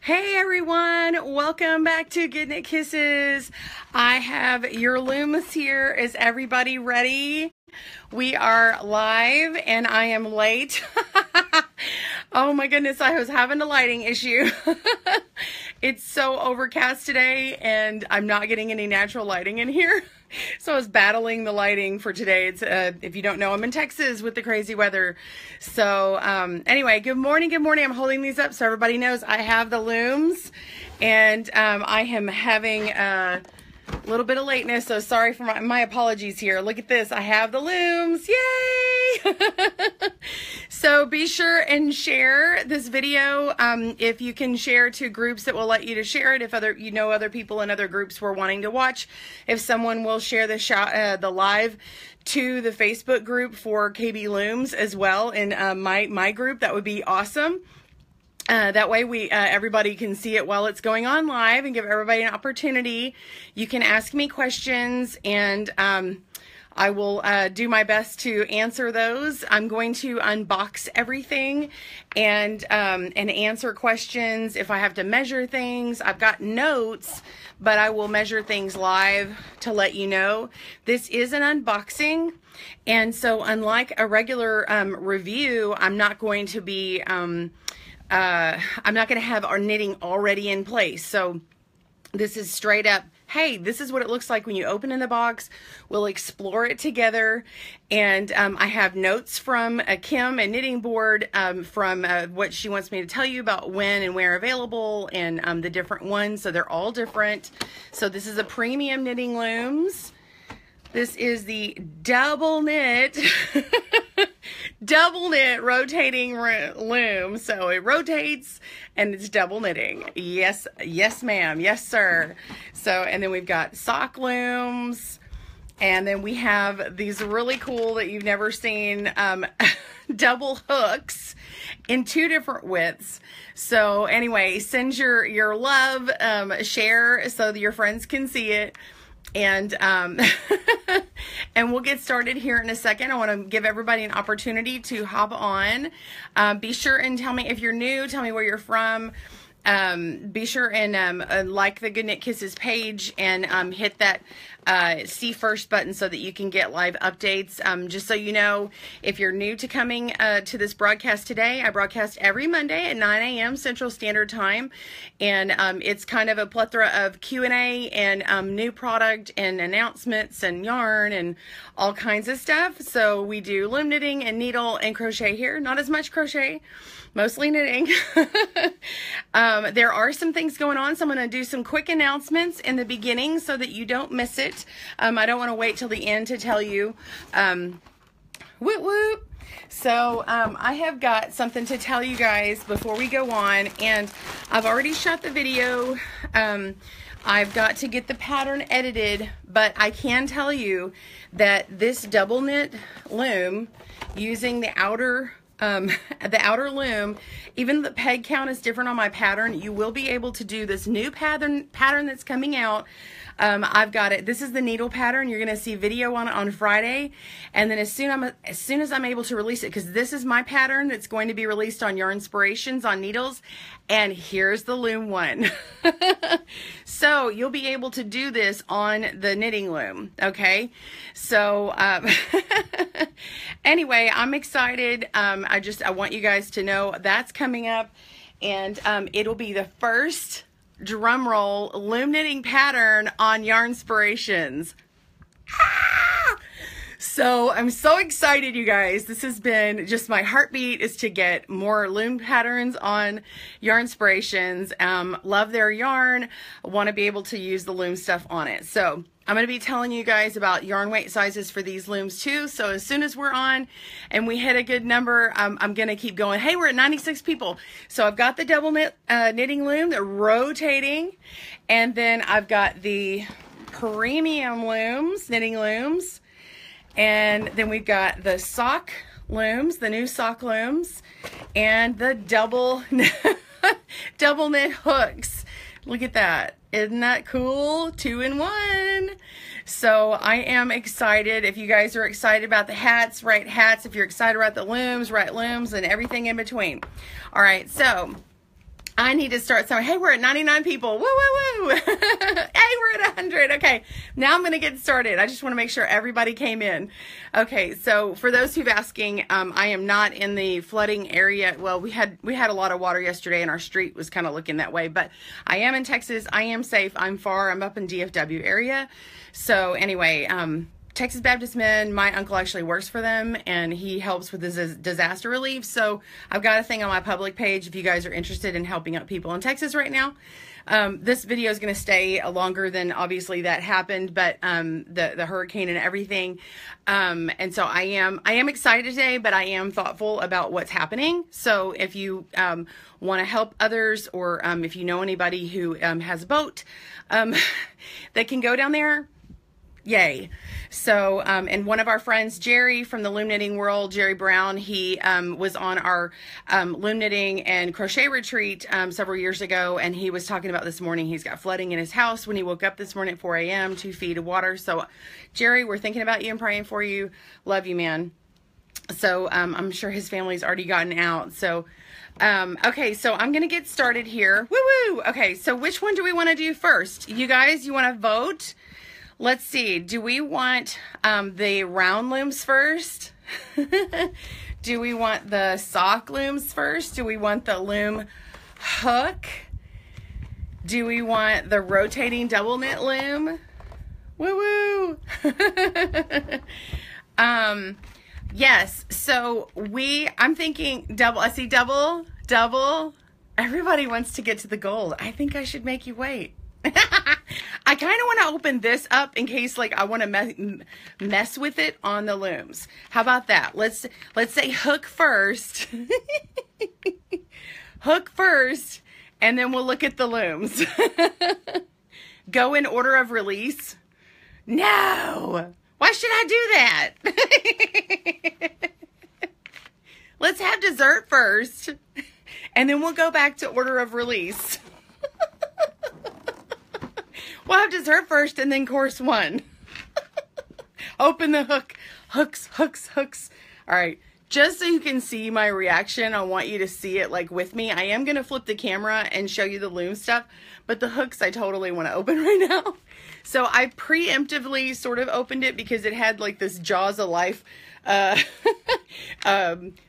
Hey everyone, welcome back to Good Knit Kisses. I have your looms here. Is everybody ready? We are live and I am late. Oh my goodness, I was having a lighting issue. It's so overcast today and I'm not getting any natural lighting in here. So I was battling the lighting for today. It's if you don't know, I'm in Texas with the crazy weather. So anyway, good morning, good morning. I'm holding these up so everybody knows I have the looms, and I am having a little bit of lateness, so sorry for my apologies here. Look at this, I have the looms, yay! So be sure and share this video if you can share to groups that will let you to share it. If other people in other groups were wanting to watch, if someone will share the live to the Facebook group for KB Looms as well in my group, that would be awesome. That way everybody can see it while it's going on live and give everybody an opportunity. You can ask me questions and I will do my best to answer those. I'm going to unbox everything and answer questions. If I have to measure things, I've got notes, but I will measure things live to let you know. This is an unboxing, and so unlike a regular review, I'm not going to be I'm not going to have our knitting already in place. So this is straight up, hey, this is what it looks like when you open in the box. We'll explore it together. And I have notes from Kim, a knitting board, from what she wants me to tell you about when and where available, and the different ones. So they're all different. So this is a premium knitting looms. This is the double knit double knit rotating loom. So it rotates and it's double knitting. Yes, yes ma'am, yes sir. So, and then we've got sock looms, and then we have these really cool that you've never seen double hooks in 2 different widths. So anyway, send your love, share so that your friends can see it. And and we'll get started here in a second. I want to give everybody an opportunity to hop on. Be sure and tell me if you're new, tell me where you're from. Be sure and like the Good Knit Kisses page and hit that see first button so that you can get live updates. Just so you know, if you're new to coming to this broadcast today, I broadcast every Monday at 9 a.m. Central Standard Time, and it's kind of a plethora of Q&A and new product and announcements and yarn and all kinds of stuff. So we do loom knitting and needle and crochet here. Not as much crochet, mostly knitting. There are some things going on, so I'm going to do some quick announcements in the beginning so that you don't miss it. I don't want to wait till the end to tell you. Whoop whoop. So I have got something to tell you guys before we go on, and I've already shot the video. I've got to get the pattern edited, but I can tell you that this double knit loom using the outer loom, even the peg count is different on my pattern. You will be able to do this new pattern that's coming out. I've got it. This is the needle pattern. You're going to see video on it on Friday, and then as soon as I'm able to release it, because this is my pattern that's going to be released on Yarn Inspirations on needles, and here's the loom one. So you'll be able to do this on the knitting loom. Okay, so anyway, I'm excited. I want you guys to know that's coming up, and it'll be the first, drum roll, loom knitting pattern on Yarn Inspirations. So I'm so excited, you guys. This has been just my heartbeat, is to get more loom patterns on Yarn Inspirations. Love their yarn. Want to be able to use the loom stuff on it. So I'm going to be telling you guys about yarn weight sizes for these looms too. So as soon as we're on and we hit a good number, I'm going to keep going. Hey, we're at 96 people. So I've got the double knit knitting loom, the rotating, and then I've got the premium looms, knitting looms, and then we've got the sock looms, the new sock looms, and the double knit hooks. Look at that. Isn't that cool? 2 in 1. So I am excited. If you guys are excited about the hats, write hats. If you're excited about the looms, write looms, and everything in between. All right, so I need to start somewhere. Hey, we're at 99 people. Woo, woo, woo. Hey, we're at 100. Okay, now I'm going to get started. I just want to make sure everybody came in. Okay, so for those who've asking, I am not in the flooding area. Well, we had a lot of water yesterday, and our street was kind of looking that way. But I am in Texas. I am safe. I'm far. I'm up in DFW area. So anyway, Texas Baptist Men, my uncle actually works for them, and he helps with disaster relief. So I've got a thing on my public page if you guys are interested in helping out people in Texas right now. This video is going to stay longer than obviously that happened, but the hurricane and everything. And so I am excited today, but I am thoughtful about what's happening. So if you want to help others, or if you know anybody who has a boat that can go down there, yay. So, and one of our friends, Jerry from the Loom Knitting World, Jerry Brown, he was on our loom knitting and crochet retreat several years ago, and he was talking about this morning he's got flooding in his house when he woke up this morning at 4 a.m., 2 feet of water. So, Jerry, we're thinking about you and praying for you. Love you, man. So, I'm sure his family's already gotten out. So, okay, so I'm going to get started here. Woo-woo! Okay, so which one do we want to do first? You guys, you want to vote? Let's see. Do we want the round looms first? Do we want the sock looms first? Do we want the loom hook? Do we want the rotating double knit loom? Woo woo. Yes. So I'm thinking double. I see double. Everybody wants to get to the gold. I think I should make you wait. I kind of want to open this up in case like I want to mess with it on the looms. How about that? Let's say hook first. Hook first, and then we'll look at the looms. Go in order of release. No. Why should I do that? Let's have dessert first, and then we'll go back to order of release. We'll have dessert first and then course one. Open the hook. Hooks. All right. Just so you can see my reaction, I want you to see it like with me. I am going to flip the camera and show you the loom stuff, but the hooks I totally want to open right now. So I preemptively sort of opened it because it had like this Jaws of Life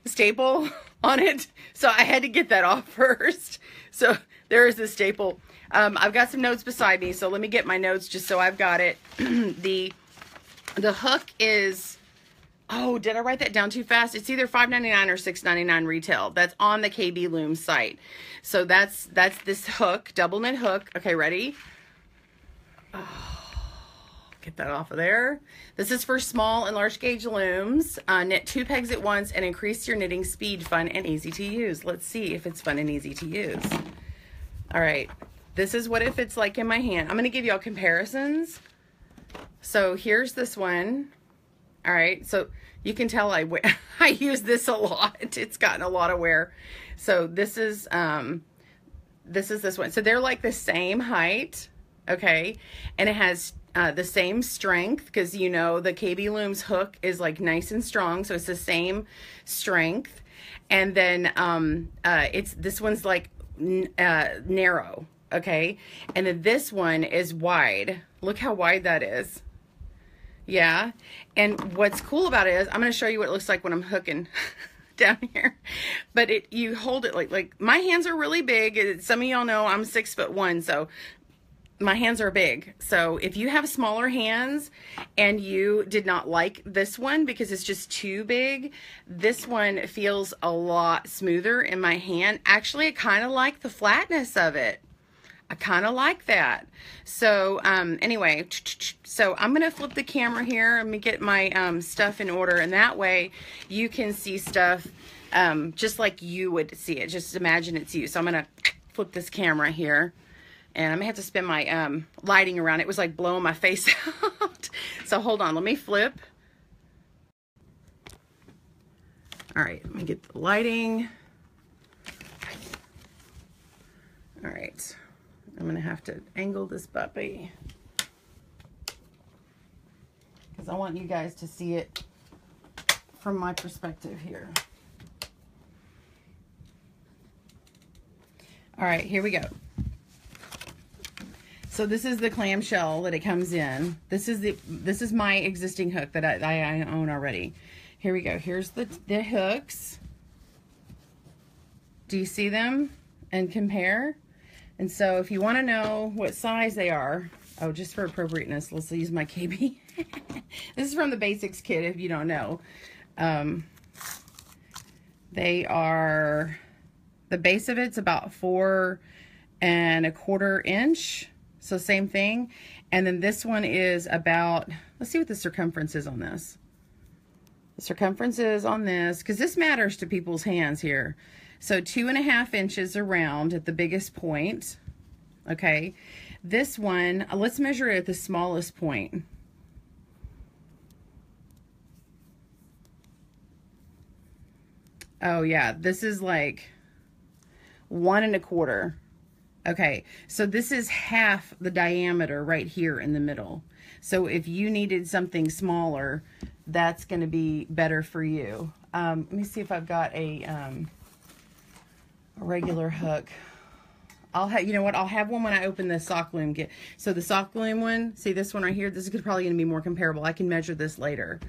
staple on it. So I had to get that off first. So there is the staple. I've got some notes beside me, so let me get my notes just so I've got it. The hook is, oh, did I write that down too fast? It's either $5.99 or $6.99 retail. That's on the KB Looms site. So that's this hook, double knit hook. Okay, ready? Oh, get that off of there. This is for small and large gauge looms. Knit 2 pegs at once and increase your knitting speed, fun and easy to use. Let's see if it's fun and easy to use. All right. This is what it fits like in my hand. I'm going to give y'all comparisons. So here's this one. All right. So you can tell I use this a lot. It's gotten a lot of wear. So this is this one. So they're like the same height. Okay. And it has the same strength because, you know, the KB Looms hook is like nice and strong. So it's the same strength. And then this one's like narrow. Okay, and then this one is wide. Look how wide that is. Yeah, and what's cool about it is I'm going to show you what it looks like when I'm hooking down here. But you hold it like my hands are really big. Some of y'all know I'm 6'1", so my hands are big. So if you have smaller hands and you did not like this one because it's just too big, this one feels a lot smoother in my hand. Actually, I kind of like the flatness of it. I kind of like that. So, anyway, so I'm going to flip the camera here. Let me get my stuff in order. And that way you can see stuff just like you would see it. Just imagine it's you. So I'm going to flip this camera here. And I'm going to have to spin my lighting around. It was like blowing my face out. So hold on. Let me flip. All right. Let me get the lighting. All right. I'm going to have to angle this puppy because I want you guys to see it from my perspective here. All right, here we go. So this is the clamshell that it comes in. This is my existing hook that I own already. Here we go. Here's the hooks. Do you see them and compare? And so if you want to know what size they are, oh, just for appropriateness, let's use my KB. This is from the Basics kit if you don't know. They are, the base of it's about 4 1/4 inch. So same thing. And then this one is about, let's see what the circumference is on this. The circumference is on this, because this matters to people's hands here. So 2.5 inches around at the biggest point. Okay. This one, let's measure it at the smallest point. Oh yeah, this is like 1 1/4. Okay, so this is half the diameter right here in the middle. So if you needed something smaller, that's going to be better for you. Let me see if I've got a regular hook. I'll have, you know what, I'll have one when I open the sock loom kit. So the sock loom one, see this one right here, this is probably going to be more comparable. I can measure this later.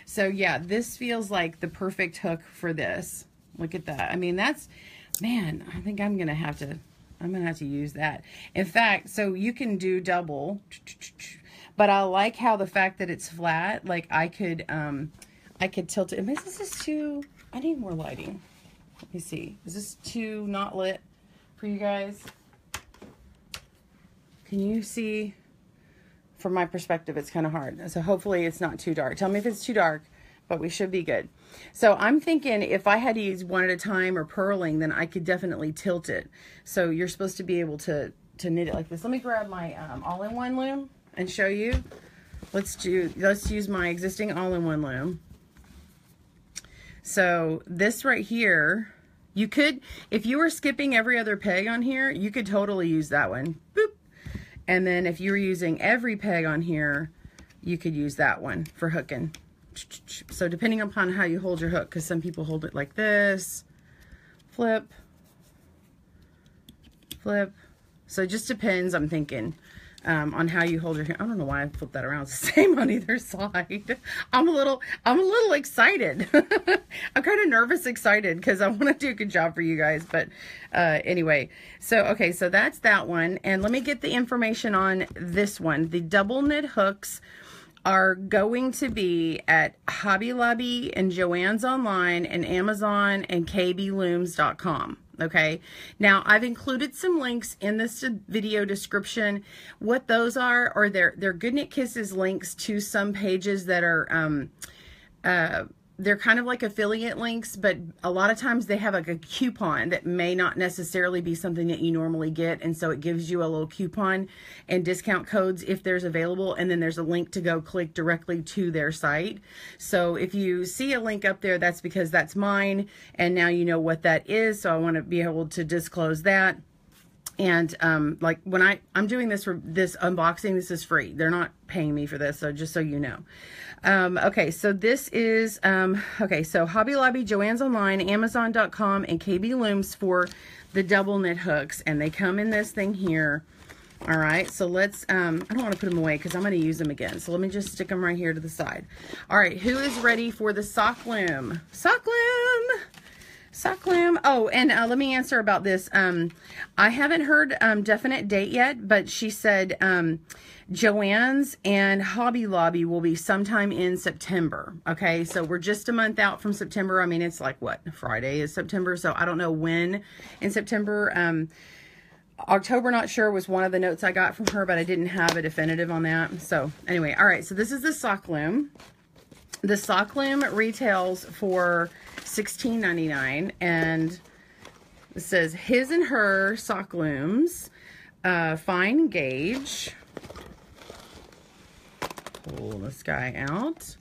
So yeah, this feels like the perfect hook for this. Look at that. I mean, that's, man, I think I'm going to have to use that. In fact, so you can do double, but I like how the fact that it's flat, like I could tilt it. Is this too, I need more lighting. Let me see. Is this too not lit for you guys? Can you see? From my perspective, it's kind of hard. So hopefully it's not too dark. Tell me if it's too dark, but we should be good. So I'm thinking if I had to use one at a time or purling, then I could definitely tilt it. So you're supposed to be able to knit it like this. Let me grab my all-in-one loom and show you. Let's use my existing all-in-one loom. So this right here, you could, if you were skipping every other peg on here, you could totally use that one. Boop. And then if you were using every peg on here, you could use that one for hooking. So depending upon how you hold your hook, because some people hold it like this, flip, flip. So it just depends, I'm thinking, on how you hold your hand. I don't know why I flipped that around. It's the same on either side. I'm a little excited. I'm kind of nervous excited because I want to do a good job for you guys. But anyway, so okay, so that's that one. And let me get the information on this one. The double knit hooks are going to be at Hobby Lobby and Joann's Online and Amazon and kblooms.com. Okay, now I've included some links in this video description. What those are, or they're Good Knit Kisses links to some pages that are they're kind of like affiliate links, but a lot of times they have like a coupon that may not necessarily be something that you normally get, and so it gives you a little coupon and discount codes if there's available, and then there's a link to go click directly to their site. So if you see a link up there, that's because that's mine, and now you know what that is, so I want to be able to disclose that. And like when I'm doing this for this unboxing, this is free. They're not paying me for this, so just so you know. Okay, so this is, okay, so Hobby Lobby, Joann's Online, Amazon.com, and KB Looms for the double knit hooks. And they come in this thing here. All right, so let's, I don't want to put them away because I'm going to use them again. So let me just stick them right here to the side. All right, who is ready for the sock loom? Sock loom! Sock loom. Oh, and let me answer about this. I haven't heard definite date yet, but she said Joann's and Hobby Lobby will be sometime in September. Okay, so we're just a month out from September. I mean, it's like what, Friday is September, so I don't know when in September. October, not sure, was one of the notes I got from her, but I didn't have a definitive on that. So anyway, all right, so this is the sock loom. The sock loom retails for $16.99, and it says his and her sock looms, fine gauge. Pull this guy out,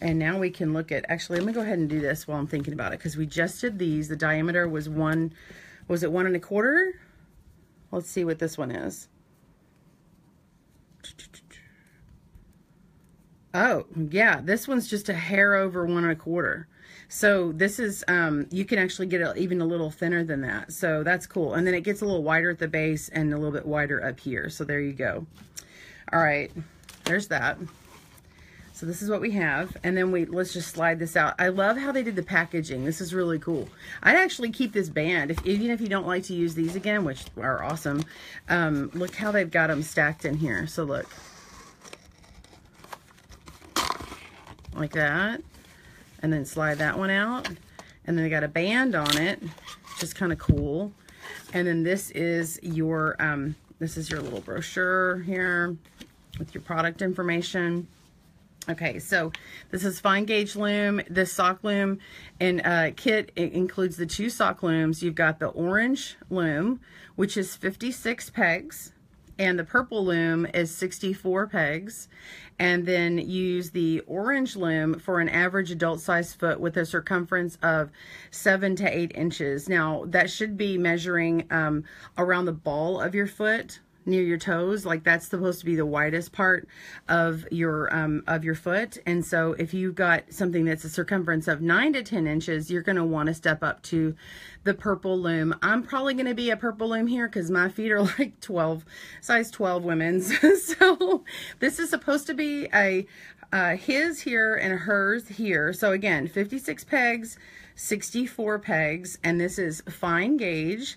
and now we can look at, actually let me go ahead and do this while I'm thinking about it, because we just did these. The diameter was it 1 1/4? Let's see what this one is. Oh, yeah, this one's just a hair over 1 1/4. So this is, you can actually get it even a little thinner than that. So that's cool. And then it gets a little wider at the base and a little bit wider up here. So there you go. All right, there's that. So this is what we have, and then let's just slide this out. I love how they did the packaging. This is really cool. I'd actually keep this band, even if you don't like to use these again, which are awesome. Look how they've got them stacked in here. So look. Like that. And then slide that one out. And then they got a band on it, which is kind of cool. And then this is your little brochure here with your product information. Okay, so this is fine gauge loom. This sock loom and kit, it includes the 2 sock looms. You've got the orange loom, which is 56 pegs, and the purple loom is 64 pegs. And then use the orange loom for an average adult size foot with a circumference of 7 to 8 inches. Now that should be measuring around the ball of your foot, near your toes. Like that's supposed to be the widest part of your foot. And so if you've got something that's a circumference of 9 to 10 inches, you're going to want to step up to the purple loom. I'm probably going to be a purple loom here because my feet are like 12, size 12 women's. So this is supposed to be a his here and a hers here. So again, 56 pegs, 64 pegs, and this is fine gauge.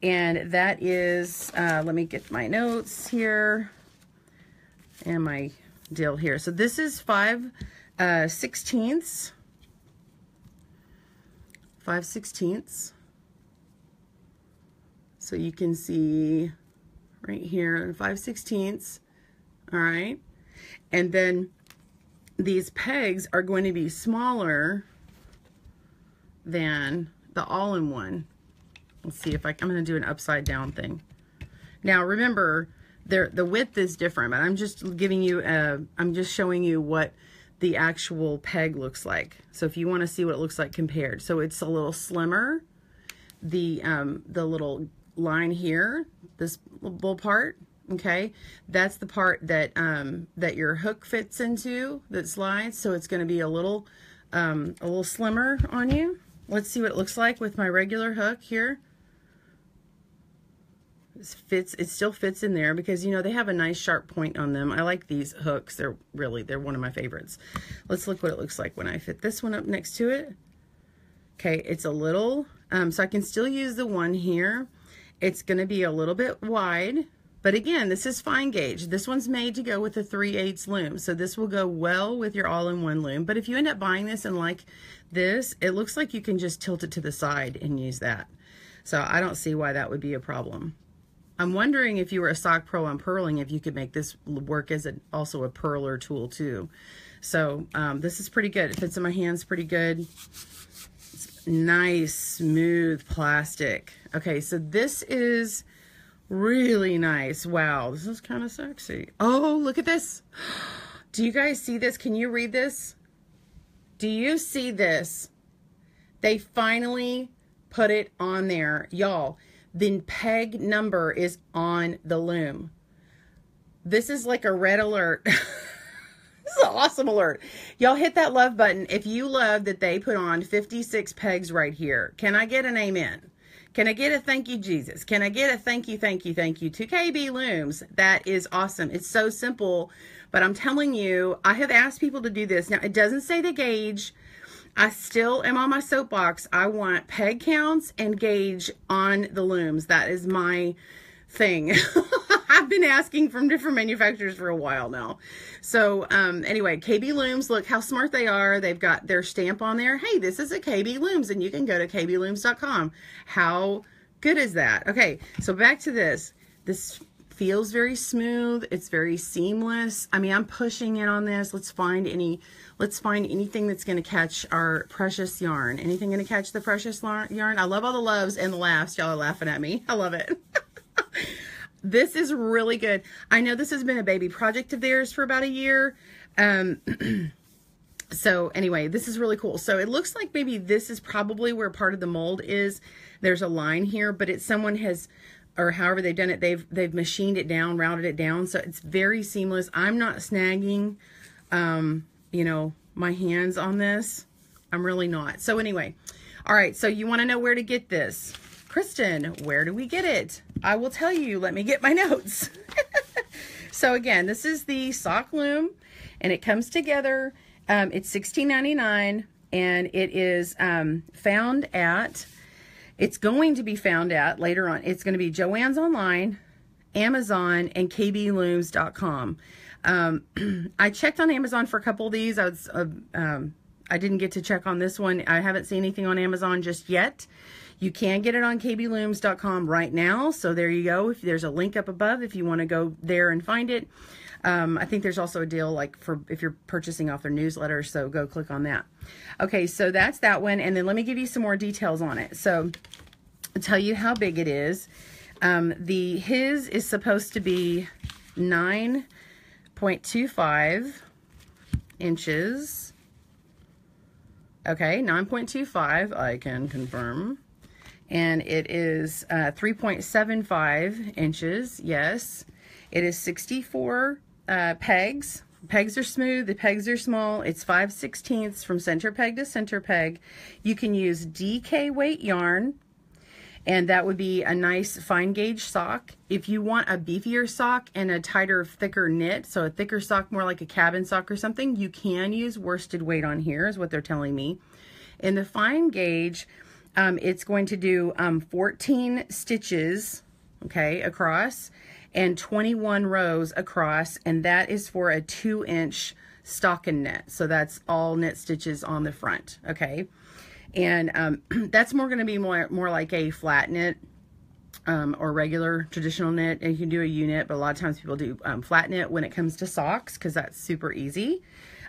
And that is, let me get my notes here and my deal here. So this is 5/16. 5/16. So you can see right here, 5/16. All right. And then these pegs are going to be smaller than the all-in-one. Let's see if I'm going to do an upside down thing. Now remember, the width is different, but I'm just giving you I'm just showing you what the actual peg looks like. So if you want to see what it looks like compared, so it's a little slimmer. The little line here, this little part, okay, that's the part that that your hook fits into, that slides. So it's going to be a little slimmer on you. Let's see what it looks like with my regular hook here. It still fits in there because, you know, they have a nice sharp point on them. I like these hooks. They're one of my favorites. Let's look what it looks like when I fit this one up next to it. Okay, it's a little, so I can still use the one here. It's going to be a little bit wide, but again, this is fine gauge. This one's made to go with a 3/8 loom, so this will go well with your all-in-one loom. But if you end up buying this and like this, it looks like you can just tilt it to the side and use that. So I don't see why that would be a problem. I'm wondering if you were a sock pro on purling, if you could make this work as also a purler tool too. So this is pretty good. It fits in my hands pretty good. It's nice, smooth plastic. Okay, so this is really nice. Wow, this is kind of sexy. Oh, look at this. Do you guys see this? Can you read this? Do you see this? They finally put it on there, y'all. The peg number is on the loom. This is like a red alert. This is an awesome alert. Y'all hit that love button if you love that they put on 56 pegs right here. Can I get an amen? Can I get a thank you, Jesus? Can I get a thank you, thank you, thank you to KB Looms? That is awesome. It's so simple, but I'm telling you, I have asked people to do this. Now, it doesn't say the gauge. I still am on my soapbox. I want peg counts and gauge on the looms. That is my thing. I've been asking from different manufacturers for a while now. So anyway, KB Looms, look how smart they are. They've got their stamp on there. Hey, this is a KB Looms, and you can go to kblooms.com. How good is that? Okay, so back to this. This feels very smooth. It's very seamless. I mean, I'm pushing in on this. Let's find anything that's going to catch our precious yarn. Anything going to catch the precious yarn? I love all the loves and the laughs. Y'all are laughing at me. I love it. This is really good. I know this has been a baby project of theirs for about a year. So anyway, this is really cool. So it looks like maybe this is probably where part of the mold is. There's a line here, but it's someone has, or however they've done it, they've machined it down, routed it down. So it's very seamless. I'm not snagging, you know, my hands on this. I'm really not. So anyway, all right, so you want to know where to get this. Kristen, where do we get it? I will tell you. Let me get my notes. So again, this is the sock loom, and it comes together. It's $16.99, and it is found at, it's going to be found at later on. It's going to be Joann's Online, Amazon, and kblooms.com. I checked on Amazon for a couple of these. I didn't get to check on this one. I haven't seen anything on Amazon just yet. You can get it on kblooms.com right now. So there you go. If there's a link up above, if you want to go there and find it. I think there's also a deal like for if you're purchasing off their newsletter. So go click on that. Okay, so that's that one. And then let me give you some more details on it. So I'll tell you how big it is. His is supposed to be 9.25 inches. Okay, 9.25, I can confirm. And it is 3.75 inches, yes. It is 64 pegs. Pegs are smooth, the pegs are small. It's 5/16 from center peg to center peg. You can use DK weight yarn, and that would be a nice fine gauge sock. If you want a beefier sock and a tighter, thicker knit, so a thicker sock, more like a cabin sock or something, you can use worsted weight on here, is what they're telling me. In the fine gauge, it's going to do 14 stitches, okay, across, and 21 rows across, and that is for a 2-inch stocking knit. So that's all knit stitches on the front, okay? And that's going to be more like a flat knit or regular traditional knit. And you can do a U-knit, but a lot of times people do flat knit when it comes to socks because that's super easy.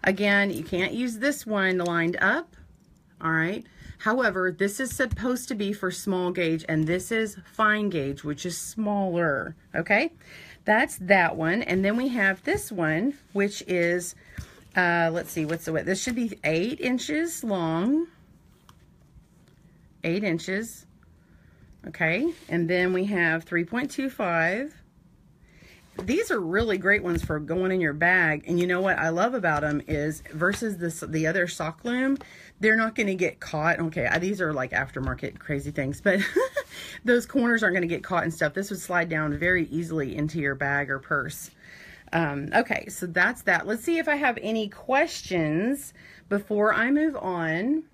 Again, you can't use this one lined up, all right? However, this is supposed to be for small gauge, and this is fine gauge, which is smaller, okay? That's that one. And then we have this one, which is, let's see, what's the width? This should be 8 inches long. 8 inches, okay? And then we have 3.25. These are really great ones for going in your bag. And you know what I love about them is versus the other sock loom, they're not going to get caught. Okay, these are like aftermarket crazy things, but those corners aren't going to get caught and stuff. This would slide down very easily into your bag or purse. Okay, so that's that. Let's see if I have any questions before I move on.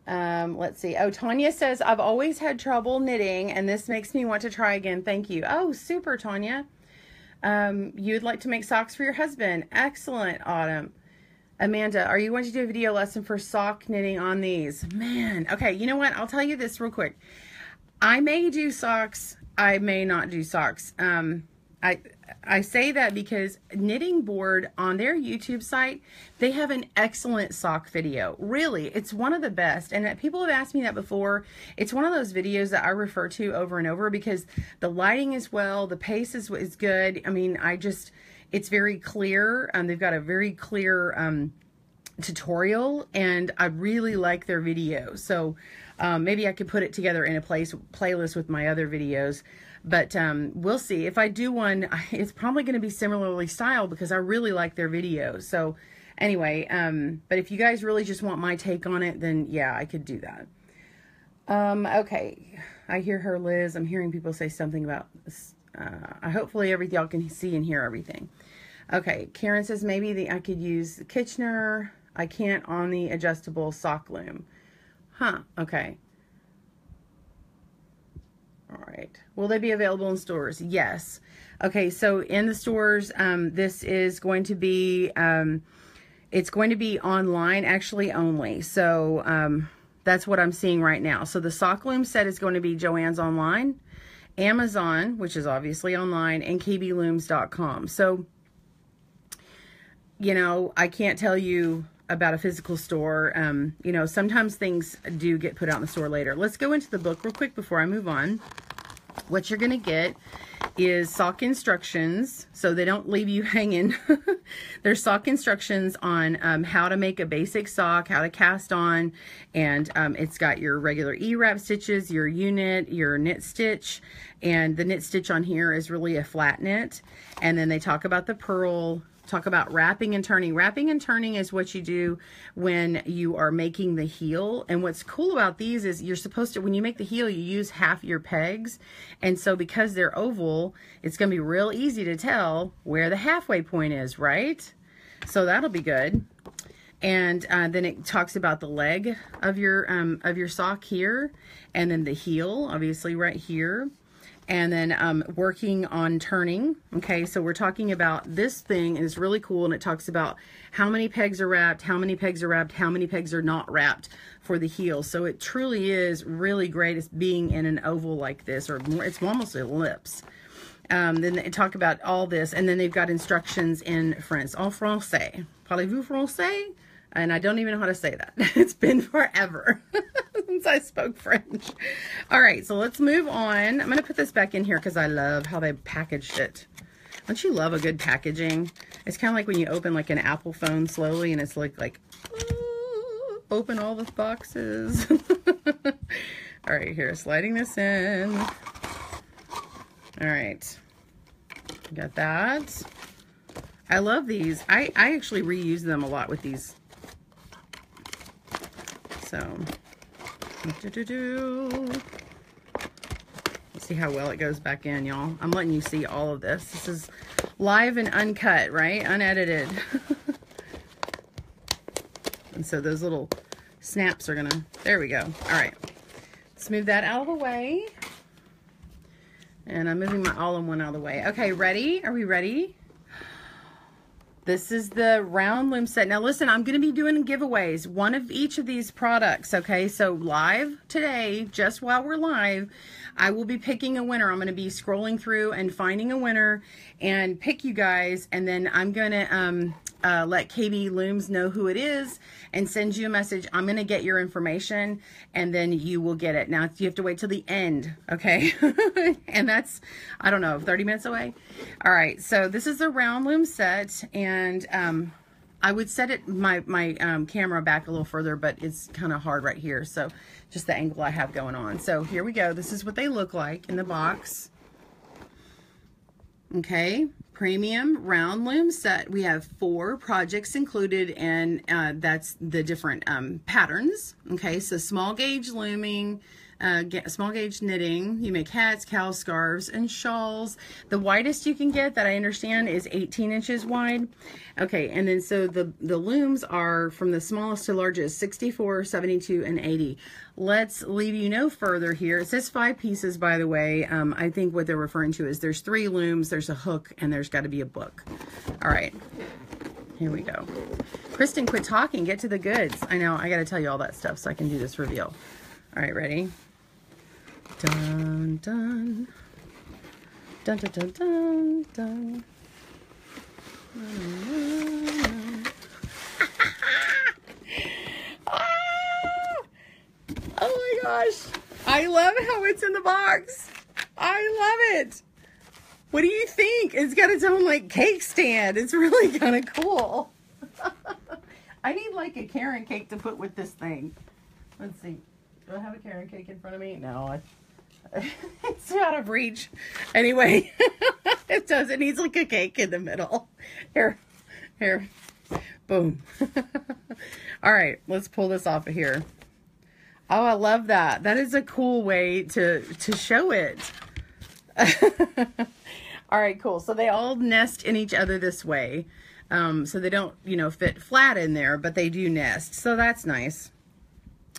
Let's see. Oh, Tanya says, I've always had trouble knitting, and this makes me want to try again. Thank you. Oh, super, Tanya. You'd like to make socks for your husband. Excellent, Autumn. Amanda, are you going to do a video lesson for sock knitting on these? Man, okay, you know what? I'll tell you this real quick. I may do socks. I may not do socks. I say that because Knitting Board on their YouTube site, they have an excellent sock video. Really, it's one of the best. And people have asked me that before. It's one of those videos that I refer to over and over because the lighting is well, the pace is good. I mean, it's very clear. They've got a very clear tutorial, and I really like their video. So maybe I could put it together in a playlist with my other videos. But we'll see. If I do one, it's probably going to be similarly styled because I really like their videos. So anyway, but if you guys really just want my take on it, then yeah, I could do that. Okay, I hear her, Liz. I'm hearing people say something about this. Hopefully y'all can see and hear everything. Okay, Karen says maybe I could use Kitchener. I can't on the adjustable sock loom. Huh, okay. All right. Will they be available in stores? Yes. Okay, so in the stores, this is going to be, it's going to be online actually only. So that's what I'm seeing right now. So the sock loom set is going to be Joann's Online, Amazon, which is obviously online, and kblooms.com. So, you know, I can't tell you about a physical store. You know, sometimes things do get put out in the store later. Let's go into the book real quick before I move on. What you're going to get is sock instructions, so they don't leave you hanging. There's sock instructions on how to make a basic sock, how to cast on, and it's got your regular E-wrap stitches, your U-knit, your knit stitch, and the knit stitch on here is really a flat knit. And then they talk about the purl talk about wrapping and turning. Wrapping and turning is what you do when you are making the heel. And what's cool about these is you're supposed to, when you make the heel, you use half your pegs. And so because they're oval, it's going to be real easy to tell where the halfway point is, right? So that'll be good. And then it talks about the leg of your sock here, and then the heel, obviously right here. And then working on turning. Okay, so we're talking about this thing, and it's really cool, and it talks about how many pegs are wrapped, how many pegs are wrapped, how many pegs are not wrapped for the heel. So it truly is really great as being in an oval like this, or more, it's almost an ellipse. Then they talk about all this, and then they've got instructions in French. En français. Parlez-vous français? And I don't even know how to say that. It's been forever since I spoke French. All right, so let's move on. I'm going to put this back in here because I love how they packaged it. Don't you love a good packaging? It's kind of like when you open like an Apple phone slowly and it's like open all the boxes. All right, here, sliding this in. All right, got that. I love these. I actually reuse them a lot with these. So, let's see how well it goes back in, y'all. I'm letting you see all of this. This is live and uncut, right? Unedited. And so those little snaps are gonna, there we go. All right, let's move that out of the way. And I'm moving my all-in-one out of the way. Okay, ready? Are we ready? This is the round loom set. Now listen, I'm going to be doing giveaways, one of each of these products, okay? So live today, just while we're live, I will be picking a winner. I'm going to be scrolling through and finding a winner and pick you guys, and then I'm going to let KB Looms know who it is and send you a message. I'm going to get your information, and then you will get it. Now, you have to wait till the end, okay? And that's, I don't know, 30 minutes away? All right, so this is the round loom set, and I would set it my camera back a little further, but it's kind of hard right here, so just the angle I have going on. So here we go. This is what they look like in the box. Okay, premium round loom set. We have 4 projects included, and that's the different patterns. Okay, so small gauge looming, small gauge knitting. You make hats, cowl scarves, and shawls. The widest you can get, that I understand, is 18 inches wide. Okay, and then so the looms are from the smallest to largest, 64, 72, and 80. Let's leave you no further here. It says 5 pieces, by the way. I think what they're referring to is there's 3 looms, there's a hook, and there's got to be a book. All right, here we go. Kristen, quit talking. Get to the goods. I know, I got to tell you all that stuff so I can do this reveal. All right, ready? Dun, dun. Dun, dun, dun, dun, dun. Oh my gosh. I love how it's in the box. I love it. What do you think? It's got its own like cake stand. It's really kind of cool. I need like a Karen cake to put with this thing. Let's see. Do I have a Karen cake in front of me? No, it's out of reach. Anyway, it does. It needs like a cake in the middle. Here. Boom. All right, let's pull this off of here. Oh, I love that. That is a cool way to show it. All right, cool. So they all nest in each other this way. So they don't, fit flat in there, but they do nest. So that's nice.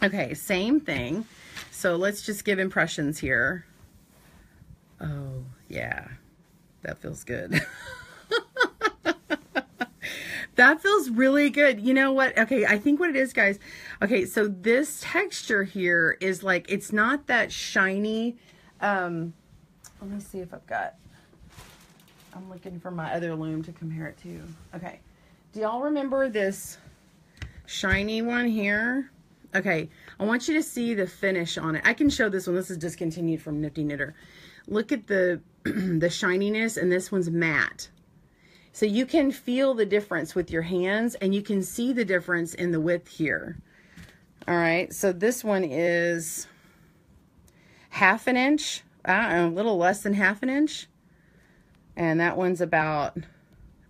Okay, same thing. So let's just give impressions here. Oh, yeah. That feels good. That feels really good. You know what? Okay, I think what it is, guys. Okay, so this texture here is like, it's not that shiny. Let me see if I'm looking for my other loom to compare it to. Okay, do y'all remember this shiny one here? Okay, I want you to see the finish on it. I can show this one. This is discontinued from Nifty Knitter. Look at the the shininess, and this one's matte. So you can feel the difference with your hands, and you can see the difference in the width here. All right, so this one is 1/2 inch, a little less than 1/2 inch. And that one's about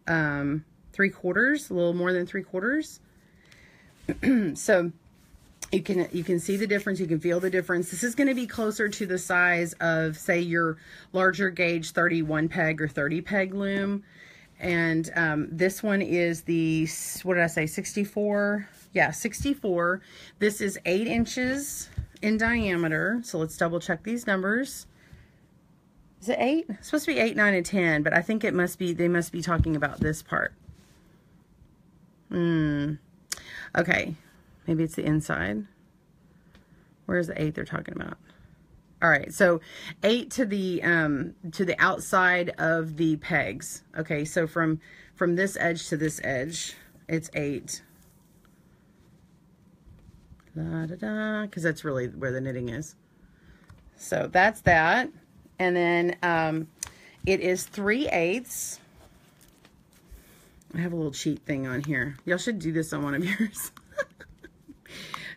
3/4 3/4, a little more than 3/4. So you can see the difference. You can feel the difference. This is going to be closer to the size of, say, your larger gauge 31 peg or 30 peg loom. And this one is the, what did I say, 64? Yeah, 64. This is 8 inches in diameter. So let's double check these numbers. Is it 8? It's supposed to be 8, 9, and 10, but I think it must be, they must be talking about this part. Okay, maybe it's the inside. Where's the 8 they're talking about? All right, so 8 to the outside of the pegs. Okay, so from this edge to this edge, it's 8. Da da da, because that's really where the knitting is. So that's that, and then it is 3/8. I have a little cheat thing on here. Y'all should do this on one of yours.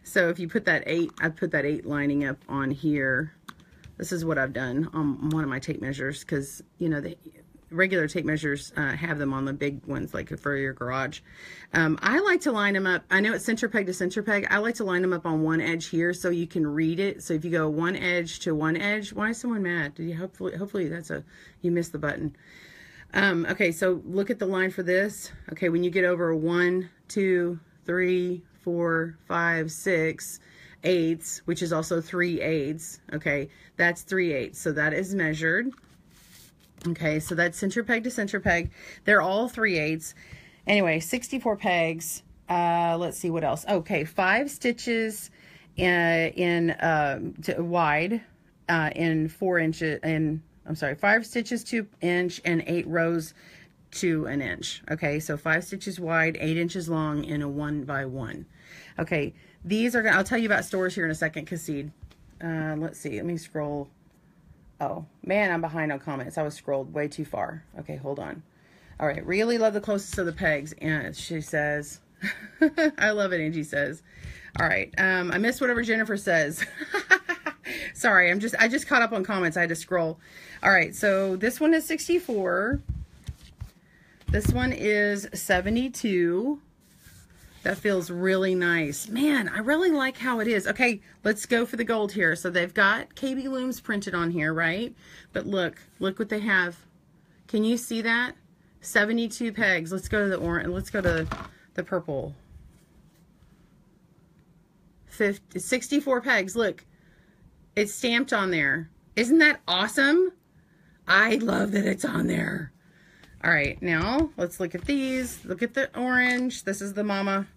So if you put that 8, I put that 8 lining up on here. This is what I've done on one of my tape measures, because, you know, the regular tape measures have them on the big ones, like for your garage. I like to line them up. I know it's center peg to center peg. I like to line them up on one edge here so you can read it. So if you go one edge to one edge, why is someone mad? Did you hopefully that's you missed the button. Okay, so look at the line for this. Okay, when you get over 1, 2, 3, 4, 5, 6 eighths, which is also 3/8. Okay, that's 3/8. So that is measured. Okay, so that's center peg to center peg. They're all 3/8. Anyway, 64 pegs. Let's see what else. Okay, 5 stitches wide in 4 inches. I'm sorry, 5 stitches to inch and 8 rows to an inch. Okay, so 5 stitches wide, 8 inches long in a 1x1. Okay, these are, I'll tell you about stores here in a second, Cassid. Let's see, let me scroll. Oh, man, I'm behind on comments. I was scrolled way too far. Okay, hold on. All right, really love the closest of the pegs. And she says, I love it, Angie says. All right, I missed whatever Jennifer says. Sorry, I just caught up on comments. I had to scroll. All right, so this one is 64. This one is 72. That feels really nice. Man, I really like how it is. Okay, let's go for the gold here. So they've got KB Looms printed on here, right? But look what they have. Can you see that? 72 pegs. Let's go to the orange. Let's go to the purple. 64 pegs. Look, it's stamped on there. Isn't that awesome? I love that it's on there. All right, now let's look at these. Look at the orange. This is the mama.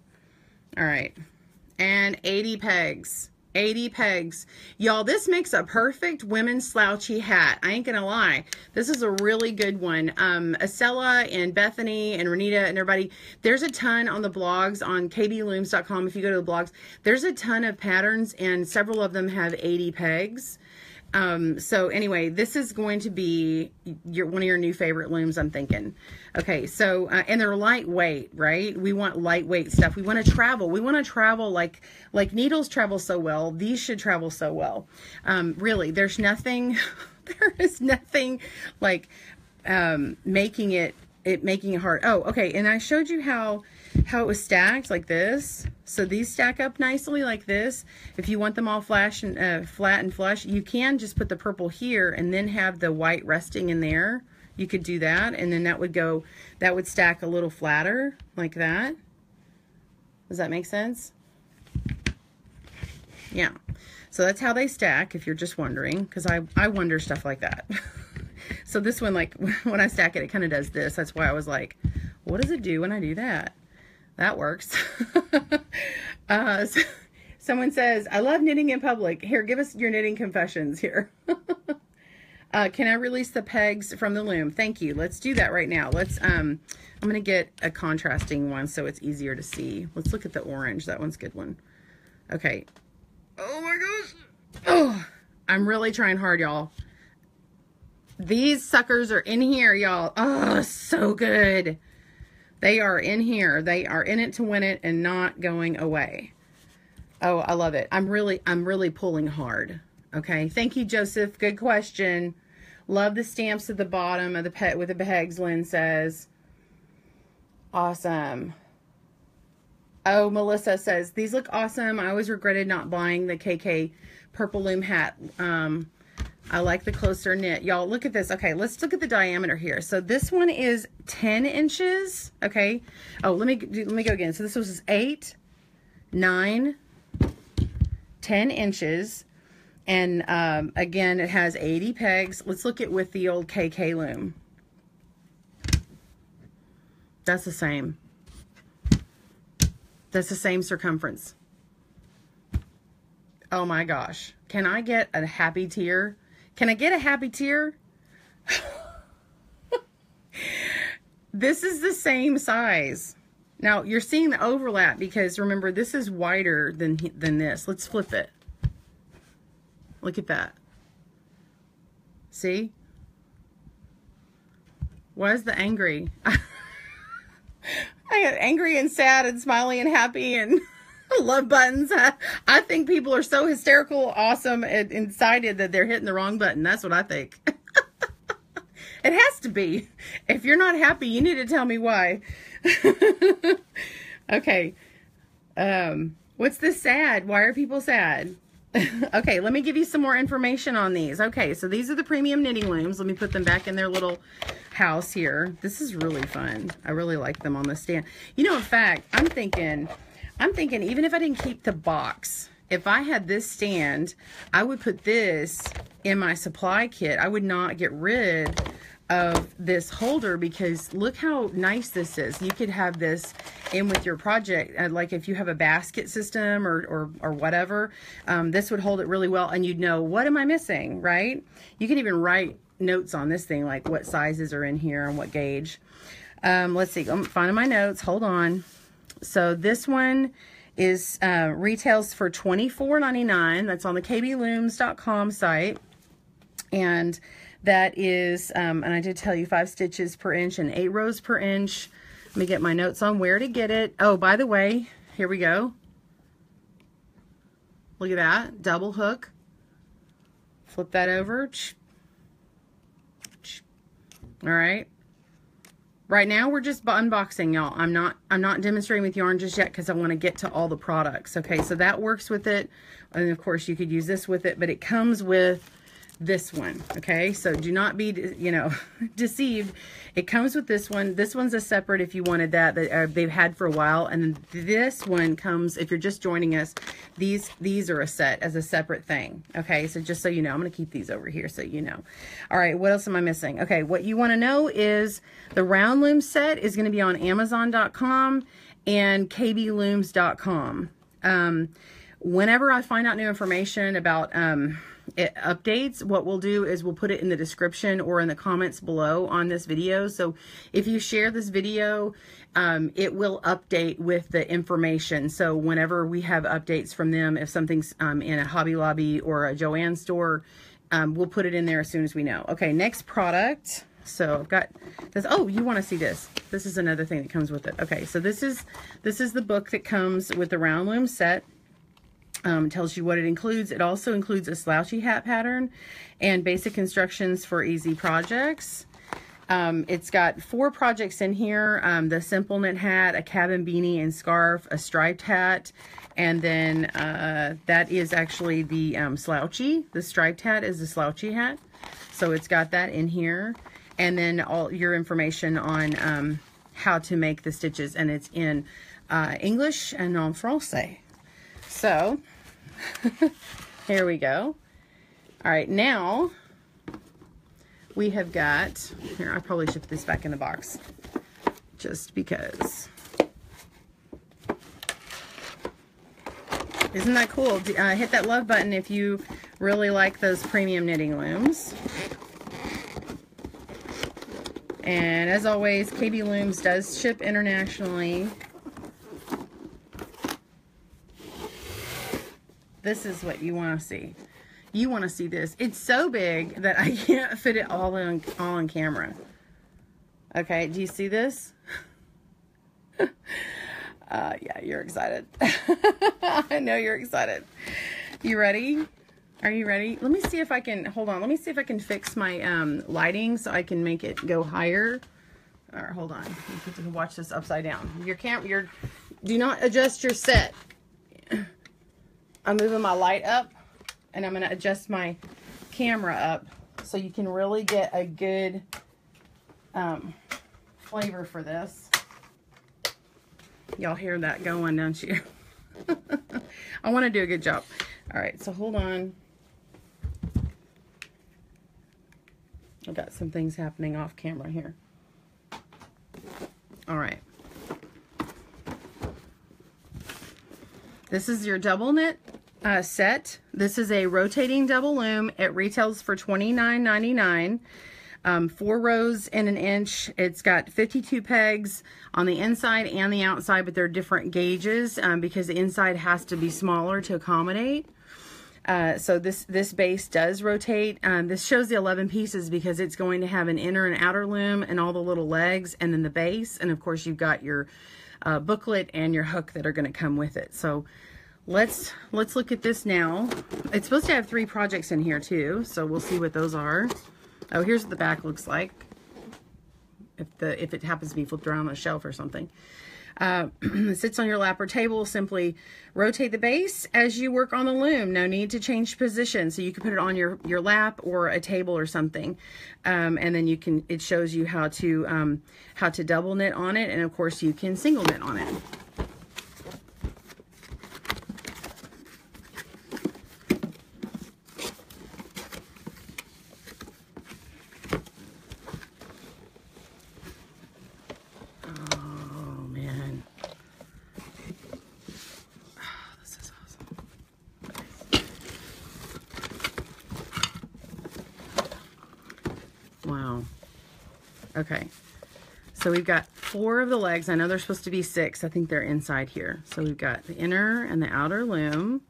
All right, and 80 pegs. 80 pegs. Y'all, this makes a perfect women's slouchy hat. I ain't gonna lie. This is a really good one. Acela and Bethany and Renita and everybody, there's a ton on the blogs on kblooms.com. If you go to the blogs, there's a ton of patterns and several of them have 80 pegs. So anyway, this is going to be one of your new favorite looms, I'm thinking. Okay, so, and they're lightweight, right? We want lightweight stuff. We want to travel. We want to travel like needles travel so well. These should travel so well. Really, there's nothing, there is nothing like, making it hard. Oh, okay. And I showed you how it was stacked like this. So these stack up nicely like this. If you want them all flat and flush, you can just put the purple here and then have the white resting in there. You could do that, and then that would stack a little flatter like that. Does that make sense? Yeah. So that's how they stack, if you're just wondering, because I wonder stuff like that. So this one, like when I stack it, it kind of does this. That's why I was like, what does it do when I do that? That works. Someone says, I love knitting in public. Here, give us your knitting confessions here. Can I release the pegs from the loom? Thank you. Let's do that right now. Let's, I'm going to get a contrasting one so it's easier to see. Let's look at the orange. That one's a good one. Okay. Oh my gosh. Oh, I'm really trying hard, y'all. These suckers are in here, y'all. Oh, so good. They are in here. They are in it to win it and not going away. Oh, I love it. I'm really pulling hard. Okay. Thank you, Joseph. Good question. Love the stamps at the bottom of the pet with the pegs, Lynn says. awesome. Oh, Melissa says, these look awesome. I always regretted not buying the KK purple loom hat. I like the closer knit. Y'all, look at this. Okay, let's look at the diameter here. So this one is 10 inches. Okay. Oh, let me go again. So this was 8, 9, 10 inches. And again, it has 80 pegs. Let's look at with the old KK loom. That's the same. That's the same circumference. Oh my gosh. Can I get a happy tear? Can I get a happy tear? This is the same size. Now you're seeing the overlap because remember this is wider than this. Let's flip it. Look at that. See? Why is the angry? I got angry and sad and smiley and happy and love buttons. I think people are so hysterical, awesome, and excited that they're hitting the wrong button. That's what I think. It has to be. If you're not happy, you need to tell me why. Okay. What's this sad? Why are people sad? Okay, let me give you some more information on these. Okay, so these are the premium knitting looms. Let me put them back in their little house here. This is really fun. I really like them on the stand. You know, in fact, I'm thinking even if I didn't keep the box, if I had this stand, I would put this in my supply kit. I would not get rid of this holder because look how nice this is. You could have this in with your project, like if you have a basket system or whatever, this would hold it really well and you'd know, what am I missing, right? You can even write notes on this thing, like what sizes are in here and what gauge. Let's see, I'm finding my notes, hold on. So this one is retails for $24.99. That's on the kblooms.com site. And that is, and I did tell you 5 stitches per inch and 8 rows per inch. Let me get my notes on where to get it. Oh, by the way, here we go. Look at that, double hook. Flip that over. All right. Right now we're just unboxing, y'all. I'm not demonstrating with yarn just yet because I want to get to all the products. Okay, so that works with it. And of course you could use this with it, but it comes with this one. Okay, so do not be, you know, deceived. It comes with this one. This one's a separate if you wanted that they've had for a while, and then this one comes if you're just joining us. These are a set as a separate thing. Okay, so just so you know, I'm going to keep these over here so you know. All right, what else am I missing? Okay, what you want to know is the round loom set is going to be on Amazon.com and kblooms.com. Whenever I find out new information about updates, what we'll do is we'll put it in the description or in the comments below on this video. So if you share this video, it will update with the information. So whenever we have updates from them, if something's in a Hobby Lobby or a Joann store, we'll put it in there as soon as we know. Okay, next product. So I've got this. Oh, you want to see this? This is another thing that comes with it. Okay, so this is the book that comes with the round loom set. Tells you what it includes. It also includes a slouchy hat pattern and basic instructions for easy projects. It's got 4 projects in here. The simple knit hat, a cabin beanie and scarf, a striped hat, and then that is actually the slouchy. The striped hat is the slouchy hat. So it's got that in here. And then all your information on how to make the stitches, and it's in English and en français. So here we go. All right, now we have got, here, I probably should put this back in the box just because. Isn't that cool? Hit that love button if you really like those premium knitting looms. And as always, KB Looms does ship internationally. This is what you want to see. You want to see this. It's so big that I can't fit it all on camera. Okay, do you see this? Yeah, you're excited. I know you're excited. You ready? Are you ready? Let me see if I can, hold on. Let me see if I can fix my lighting so I can make it go higher. All right, hold on. You get to watch this upside down. Do not adjust your set. I'm moving my light up, and I'm going to adjust my camera up so you can really get a good flavor for this. Y'all hear that going, don't you? I want to do a good job. All right, so hold on. I've got some things happening off camera here. All right. This is your double knit set. This is a rotating double loom. It retails for $29.99. 4 rows in an inch. It's got 52 pegs on the inside and the outside, but they're different gauges because the inside has to be smaller to accommodate. So this base does rotate. This shows the 11 pieces because it's going to have an inner and outer loom and all the little legs and then the base. And of course you've got your booklet and your hook that are going to come with it. So let's look at this now. It's supposed to have 3 projects in here too. So we'll see what those are. Oh, here's what the back looks like. If it happens to be flipped around on a shelf or something. It sits on your lap or table. Simply rotate the base as you work on the loom. No need to change position. So you can put it on your lap or a table or something. And then it shows you how to double knit on it. And of course you can single knit on it. Wow. Okay. So we've got 4 of the legs. I know there's supposed to be 6. I think they're inside here. So we've got the inner and the outer loom.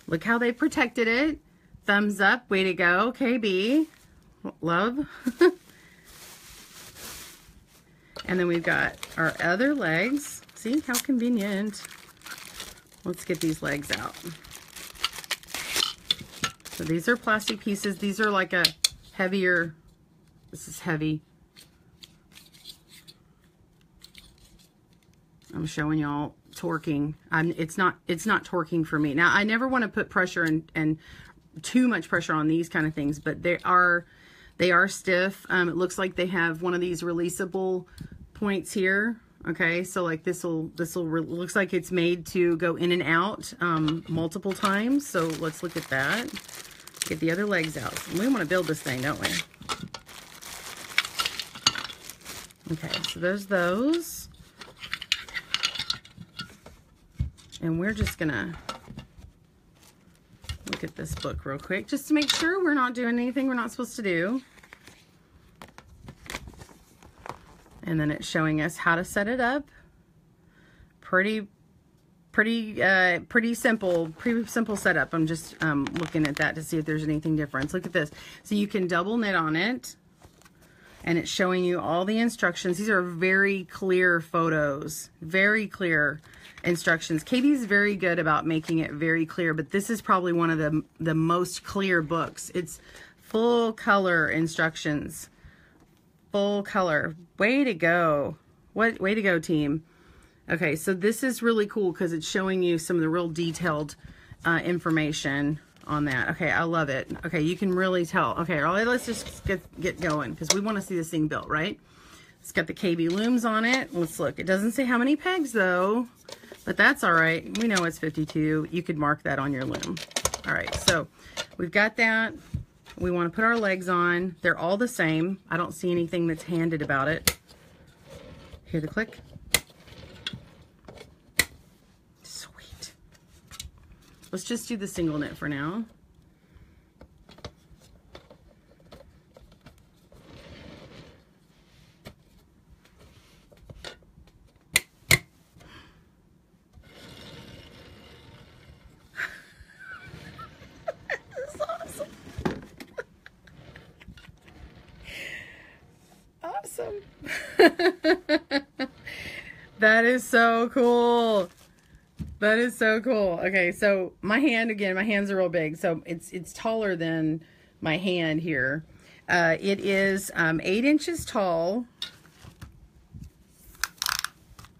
Look how they protected it. Thumbs up. Way to go, KB. Love. And then we've got our other legs. See how convenient. Let's get these legs out. So these are plastic pieces. These are like a heavier, this is heavy. I'm showing y'all torquing. It's not torquing for me. Now I never want to put pressure and too much pressure on these kind of things, but they are stiff. It looks like they have one of these releasable points here. Okay, so like looks like it's made to go in and out multiple times. So let's look at that. Get the other legs out. We want to build this thing, don't we? Okay, so there's those. And we're just gonna look at this book real quick just to make sure we're not doing anything we're not supposed to do. And then it's showing us how to set it up. Pretty simple setup. I'm just looking at that to see if there's anything different. Look at this. So you can double knit on it, and it's showing you all the instructions. These are very clear photos, very clear instructions. KB is very good about making it very clear, but this is probably one of the most clear books. It's full color instructions. Full color. Way to go. Way to go, team. Okay, so this is really cool because it's showing you some of the real detailed information on that. Okay, I love it. Okay, you can really tell. Okay, let's just get going because we want to see this thing built, right? It's got the KB Looms on it. Let's look. It doesn't say how many pegs though, but that's all right. We know it's 52. You could mark that on your loom. All right, so we've got that. We want to put our legs on. They're all the same. I don't see anything that's handed about it. Hear the click? Sweet. Let's just do the single knit for now. That is so cool. That is so cool. Okay, so my hand, again, my hands are real big, so it's taller than my hand here. It is 8 inches tall.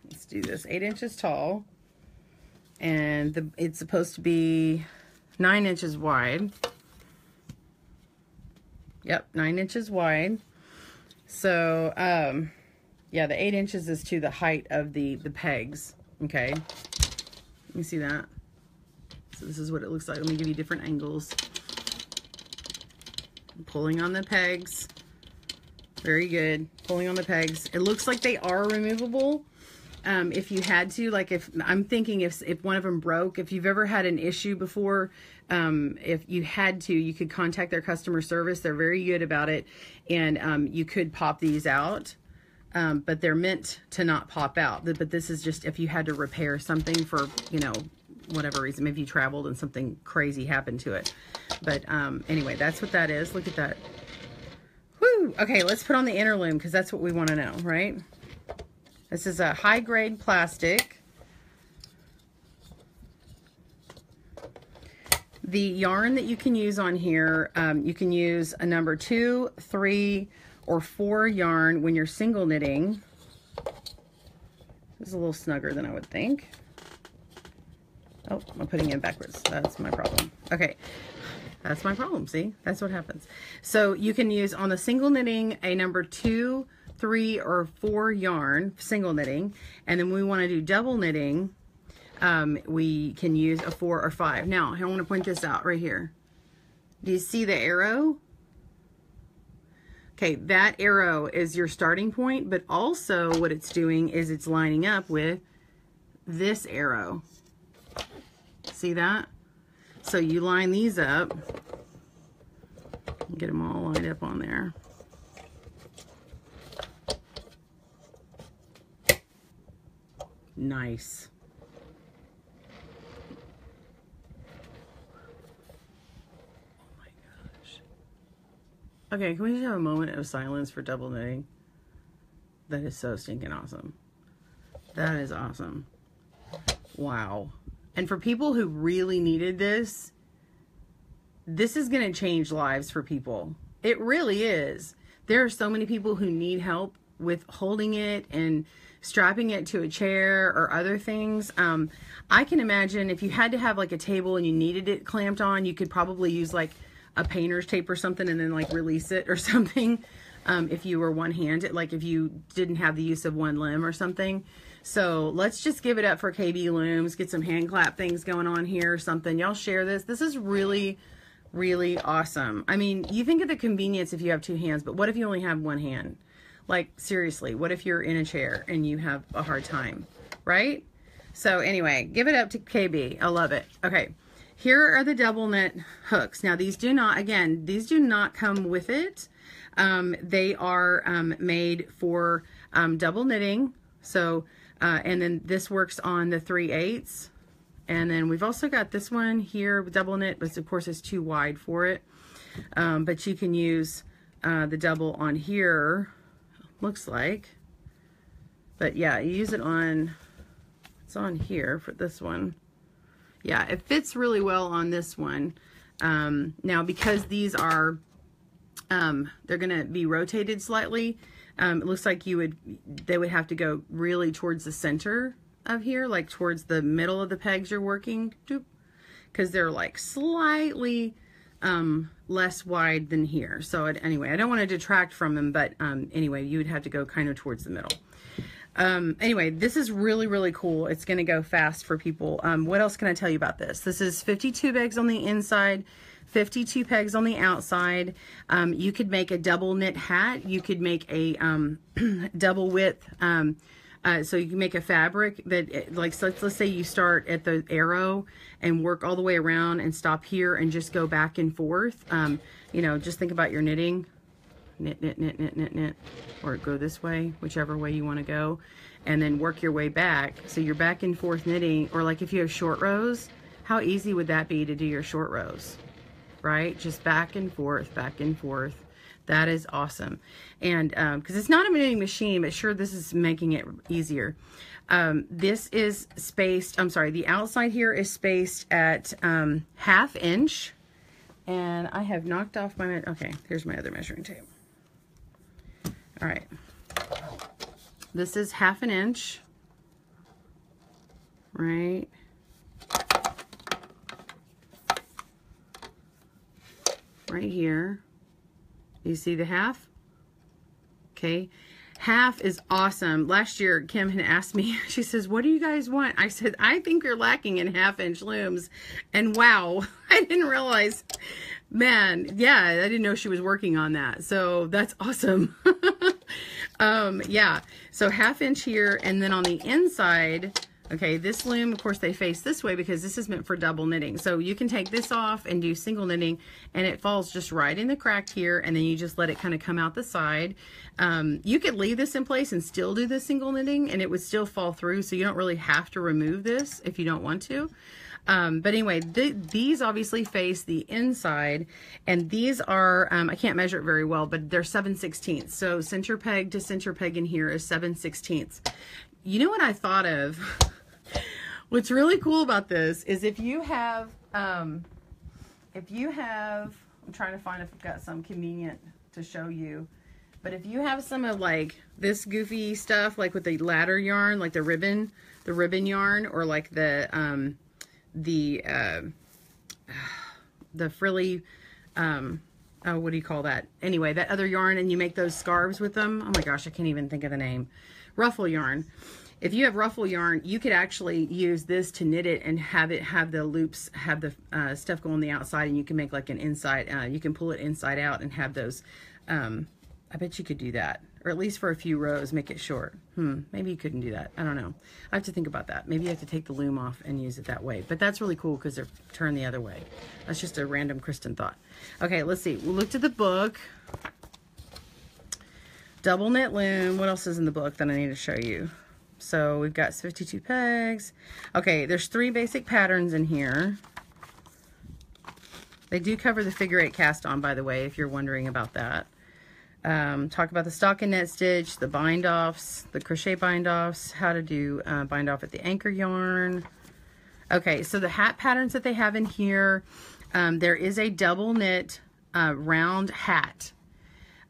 Let's do this, 8 inches tall. And it's supposed to be 9 inches wide. Yep, 9 inches wide. So, yeah, the 8 inches is to the height of the pegs. Okay, let me see that. So this is what it looks like. Let me give you different angles. Pulling on the pegs. Very good. Pulling on the pegs. It looks like they are removable. If you had to, like if I'm thinking if one of them broke, if you've ever had an issue before, if you had to, you could contact their customer service. They're very good about it. And you could pop these out. But they're meant to not pop out. But this is just if you had to repair something for, you know, whatever reason. Maybe you traveled and something crazy happened to it. But anyway, that's what that is. Look at that. Woo! Okay, let's put on the inner loom because that's what we want to know, right? This is a high-grade plastic. The yarn that you can use on here, you can use a number 2, 3, or 4 yarn when you're single knitting. This is a little snugger than I would think. Oh, I'm putting it backwards. That's my problem. Okay, that's my problem. See, that's what happens. So you can use on the single knitting a number 2, 3, or 4 yarn, single knitting, and then we want to do double knitting. We can use a 4 or 5. Now, I want to point this out right here. Do you see the arrow? Okay, that arrow is your starting point, but also what it's doing is it's lining up with this arrow. See that? So you line these up. Get them all lined up on there. Nice. Oh my gosh. Okay, can we just have a moment of silence for double knitting? That is so stinking awesome. That is awesome. Wow. And for people who really needed this, this is going to change lives for people. It really is. There are so many people who need help with holding it and strapping it to a chair or other things. I can imagine if you had to have like a table and you needed it clamped on, you could probably use like a painter's tape or something and then like release it or something. If you were one-handed, like if you didn't have the use of one limb or something. So let's just give it up for KB Looms, get some hand clap things going on here or something. Y'all share this. This is really, really awesome. I mean, you think of the convenience if you have 2 hands, but what if you only have 1 hand? Like, seriously, what if you're in a chair and you have a hard time, right? So anyway, give it up to KB. I love it. Okay, here are the double knit hooks. Now, these do not, again, these do not come with it. They are made for double knitting. So, and then this works on the 3/8. And then we've also got this one here with double knit, but of course it's too wide for it. But you can use the double on here, looks like. But yeah, you use it on, it's on here for this one. Yeah, it fits really well on this one. Now, because these are, they're gonna be rotated slightly, it looks like they would have to go really towards the center of here, like towards the middle of the pegs you're working, because they're like slightly less wide than here. So anyway, I don't want to detract from them, but anyway, you would have to go kind of towards the middle. Anyway, this is really, really cool. It's going to go fast for people. What else can I tell you about this? This is 52 pegs on the inside, 52 pegs on the outside. You could make a double knit hat. You could make a double width. So you can make a fabric that, like, so let's say you start at the arrow and work all the way around and stop here and just go back and forth. You know, just think about your knitting. Knit, knit, knit, knit, knit, knit, or go this way, whichever way you want to go, and then work your way back. So you're back and forth knitting, or like if you have short rows, how easy would that be to do your short rows, right? Just back and forth, back and forth. That is awesome. And because it's not a knitting machine, but sure, this is making it easier. This is spaced, I'm sorry, the outside here is spaced at 1/2 inch. And I have knocked off my, okay, here's my other measuring tape. All right. This is 1/2 inch, right? Right here. You see the 1/2? Okay. 1/2 is awesome. Last year, Kim had asked me, she says, what do you guys want? I said, I think you're lacking in 1/2 inch looms. And wow, I didn't realize, man, yeah, I didn't know she was working on that. So that's awesome. Yeah, so 1/2 inch here, and then on the inside, okay, this loom, of course, they face this way because this is meant for double knitting. So you can take this off and do single knitting, and it falls just right in the crack here, and then you just let it kind of come out the side. You could leave this in place and still do the single knitting, and it would still fall through, so you don't really have to remove this if you don't want to. But anyway, these obviously face the inside, and these are, I can't measure it very well, but they're 7/16. So center peg to center peg in here is 7/16. You know what I thought of? What's really cool about this is if you have, I'm trying to find if I've got some convenient to show you, but if you have some of like this goofy stuff, like with the ladder yarn, like the ribbon yarn, or like the frilly, oh, what do you call that? Anyway, that other yarn, and you make those scarves with them. Oh my gosh, I can't even think of the name. Ruffle yarn. If you have ruffle yarn, you could actually use this to knit it and have the loops, have the stuff go on the outside, and you can make like an inside, you can pull it inside out and have those, I bet you could do that. Or at least for a few rows, make it short. Maybe you couldn't do that. I don't know. I have to think about that. Maybe you have to take the loom off and use it that way. But that's really cool because they're turned the other way. That's just a random Kristen thought. Okay, let's see. We looked at the book. Double knit loom. What else is in the book that I need to show you? So we've got 52 pegs. Okay, there's 3 basic patterns in here. They do cover the figure 8 cast on, by the way, if you're wondering about that. Talk about the stockinette stitch, the bind offs, the crochet bind offs, how to do bind off at the anchor yarn. Okay, so the hat patterns that they have in here, there is a double knit round hat.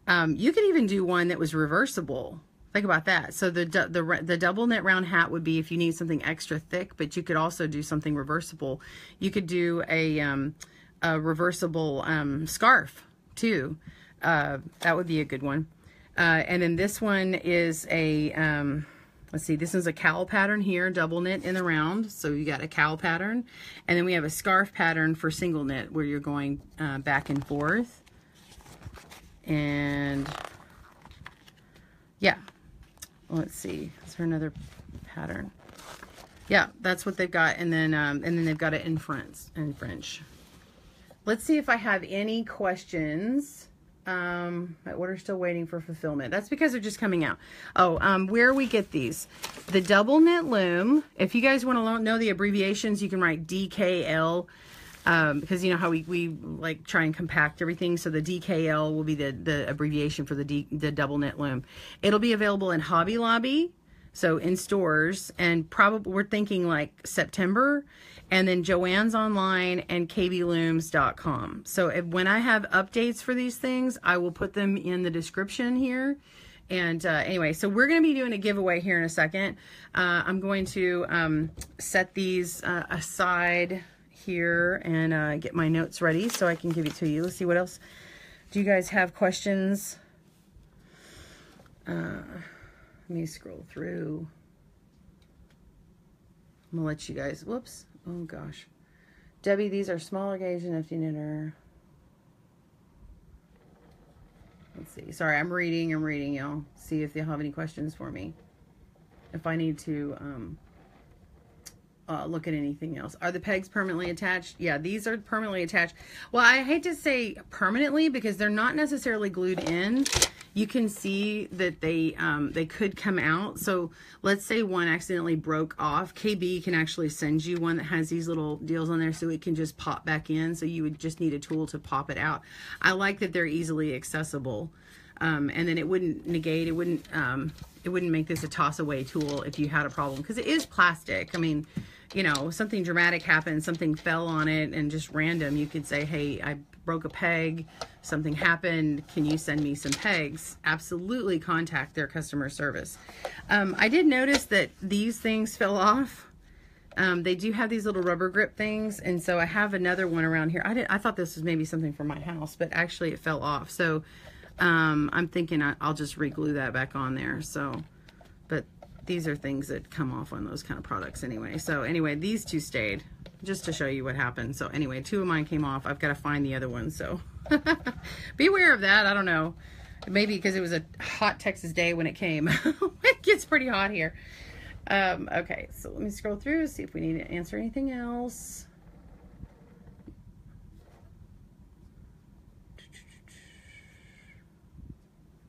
You could even do one that was reversible. Think about that. So the double knit round hat would be if you need something extra thick, but you could also do something reversible. You could do a reversible scarf too. That would be a good one. And then this one is a, let's see, this is a cowl pattern here, double knit in the round. So you got a cowl pattern. And then we have a scarf pattern for single knit where you're going back and forth. And yeah, let's see, is there another pattern? Yeah, that's what they've got. And then they've got it in French. Let's see if I have any questions. My order's still waiting for fulfillment. That's because they're just coming out. Oh, where we get these. The double knit loom. If you guys want to know the abbreviations, you can write DKL. Because you know how we like try and compact everything. So the DKL will be the abbreviation for the double knit loom. It'll be available in Hobby Lobby, so in stores, and probably we're thinking like September. And then Joann's online and kblooms.com. So when I have updates for these things, I will put them in the description here. And anyway, so we're going to be doing a giveaway here in a second. I'm going to set these aside here and get my notes ready so I can give it to you. Let's see, what else do you guys have questions? Let me scroll through. I'm gonna let you guys, whoops, oh gosh. Debbie, these are smaller gauge and nifty knitter. Let's see, sorry, I'm reading, y'all. See if they have any questions for me. If I need to look at anything else. Are the pegs permanently attached? Yeah, these are permanently attached. Well, I hate to say permanently because they're not necessarily glued in. You can see that they could come out. So let's say one accidentally broke off. KB can actually send you one that has these little deals on there so it can just pop back in. So you would just need a tool to pop it out. I like that they're easily accessible. And then it wouldn't negate, it wouldn't make this a toss away tool if you had a problem, because it is plastic. I mean, you know, something dramatic happened, something fell on it and just random, you could say, hey, I broke a peg, something happened, can you send me some pegs? Absolutely contact their customer service. I did notice that these things fell off. They do have these little rubber grip things, and so I have another one around here. I thought this was maybe something for my house, but actually it fell off. So I'm thinking I'll just re-glue that back on there. So, but these are things that come off on those kind of products anyway. So anyway, these two stayed, just to show you what happened. So anyway, two of mine came off. I've got to find the other one. So be aware of that. I don't know. Maybe because it was a hot Texas day when it came. It gets pretty hot here. Okay, so let me scroll through, see if we need to answer anything else.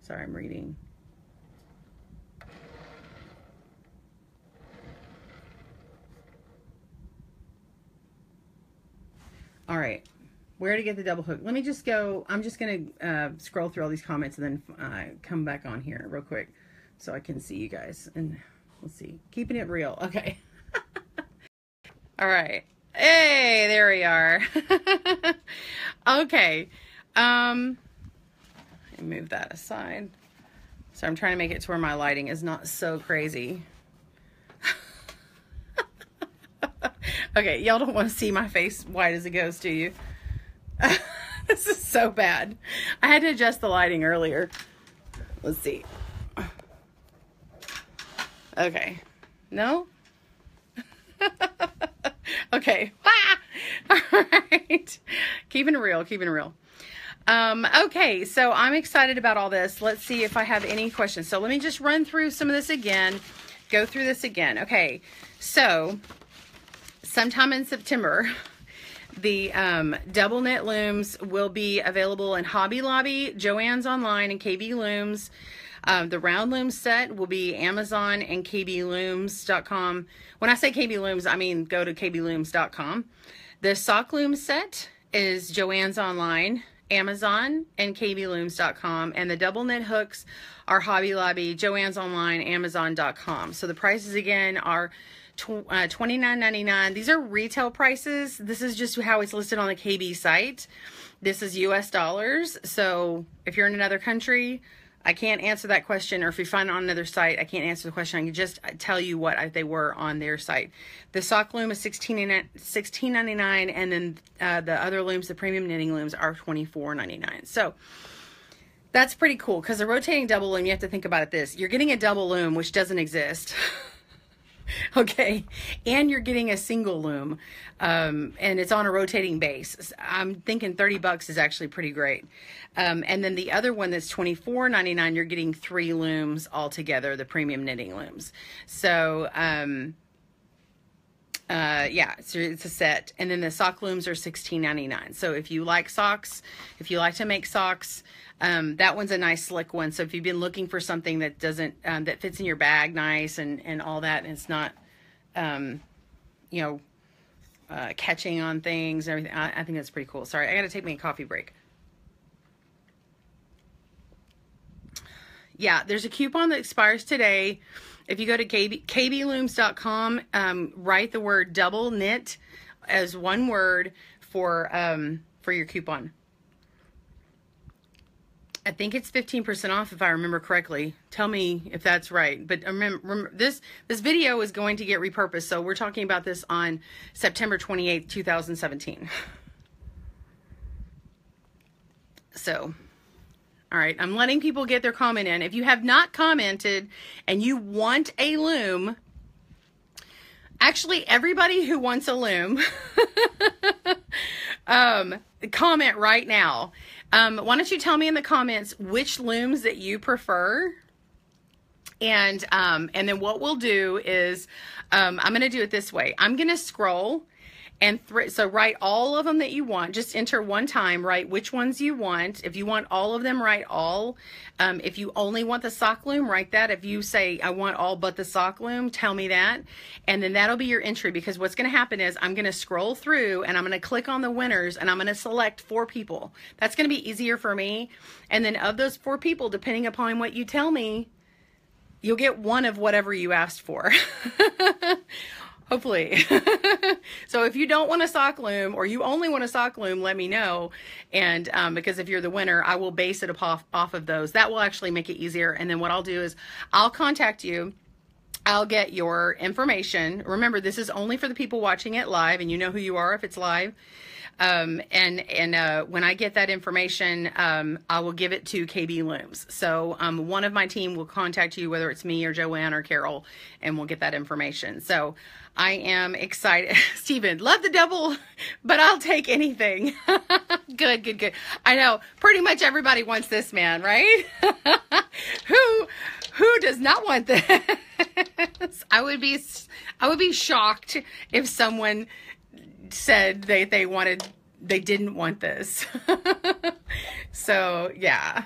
Sorry, I'm reading. All right, where to get the double hook? Let me just go, I'm just going to scroll through all these comments and then come back on here real quick so I can see you guys. And let's see, keeping it real. Okay. All right. Hey, there we are. Okay. Let me move that aside. So I'm trying to make it to where my lighting is not so crazy. Okay, y'all don't want to see my face white as a ghost, do you? This is so bad. I had to adjust the lighting earlier. Let's see. Okay. No? Okay. All right. Keeping it real, keeping it real. Okay, so I'm excited about all this. Let's see if I have any questions. So let me just run through some of this again, go through this again. Okay, so sometime in September, the double knit looms will be available in Hobby Lobby, Joann's Online, and KB Looms. The round loom set will be Amazon and kblooms.com. When I say KB Looms, I mean go to kblooms.com. The sock loom set is Joann's Online, Amazon, and kblooms.com. And the double knit hooks are Hobby Lobby, Joann's Online, Amazon.com. So the prices again are $29.99. These are retail prices. This is just how it's listed on the KB site. This is US dollars. So if you're in another country, I can't answer that question, or if you find it on another site, I can't answer the question. I can just tell you what they were on their site. The sock loom is $16.99, and then the other looms, the premium knitting looms, are $24.99. So that's pretty cool, because a rotating double loom, you have to think about it this. You're getting a double loom, which doesn't exist. Okay, and you're getting a single loom, and it's on a rotating base. I'm thinking $30 is actually pretty great. And then the other one that's $24.99, you're getting 3 looms altogether, the premium knitting looms. So, yeah, so it's a set. And then the sock looms are $16.99. So if you like socks, if you like to make socks, that one's a nice slick one. So if you've been looking for something that doesn't, that fits in your bag nice and all that, and it's not, you know, catching on things and everything, I think that's pretty cool. Sorry, I got to take me a coffee break. Yeah, there's a coupon that expires today. If you go to kblooms.com, write the word double knit as one word for your coupon. I think it's 15% off if I remember correctly. Tell me if that's right. But remember this video is going to get repurposed. So we're talking about this on September 28th, 2017. So, all right, I'm letting people get their comment in. If you have not commented and you want a loom, actually everybody who wants a loom, comment right now. Why don't you tell me in the comments which looms that you prefer? And then what we'll do is, I'm going to do it this way. I'm going to scroll and so write all of them that you want. Just enter one time, write which ones you want. If you want all of them, write all. If you only want the sock loom, write that. If you say, I want all but the sock loom, tell me that. And then that'll be your entry, because what's going to happen is I'm going to scroll through and I'm going to click on the winners and I'm going to select 4 people. That's going to be easier for me. And then of those 4 people, depending upon what you tell me, you'll get one of whatever you asked for. Hopefully. So if you don't want a sock loom or you only want a sock loom, let me know. And because if you're the winner, I will base it off of those. That will actually make it easier. And then what I'll do is I'll contact you. I'll get your information. Remember, this is only for the people watching it live, and you know who you are if it's live. When I get that information, I will give it to KB Looms. So one of my team will contact you, whether it's me or Joanne or Carol, and we'll get that information. So I am excited. Stephen, love the double, but I'll take anything. Good, good, good. I know pretty much everybody wants this, man, right? Who does not want this? I would be shocked if someone said they didn't want this. So yeah.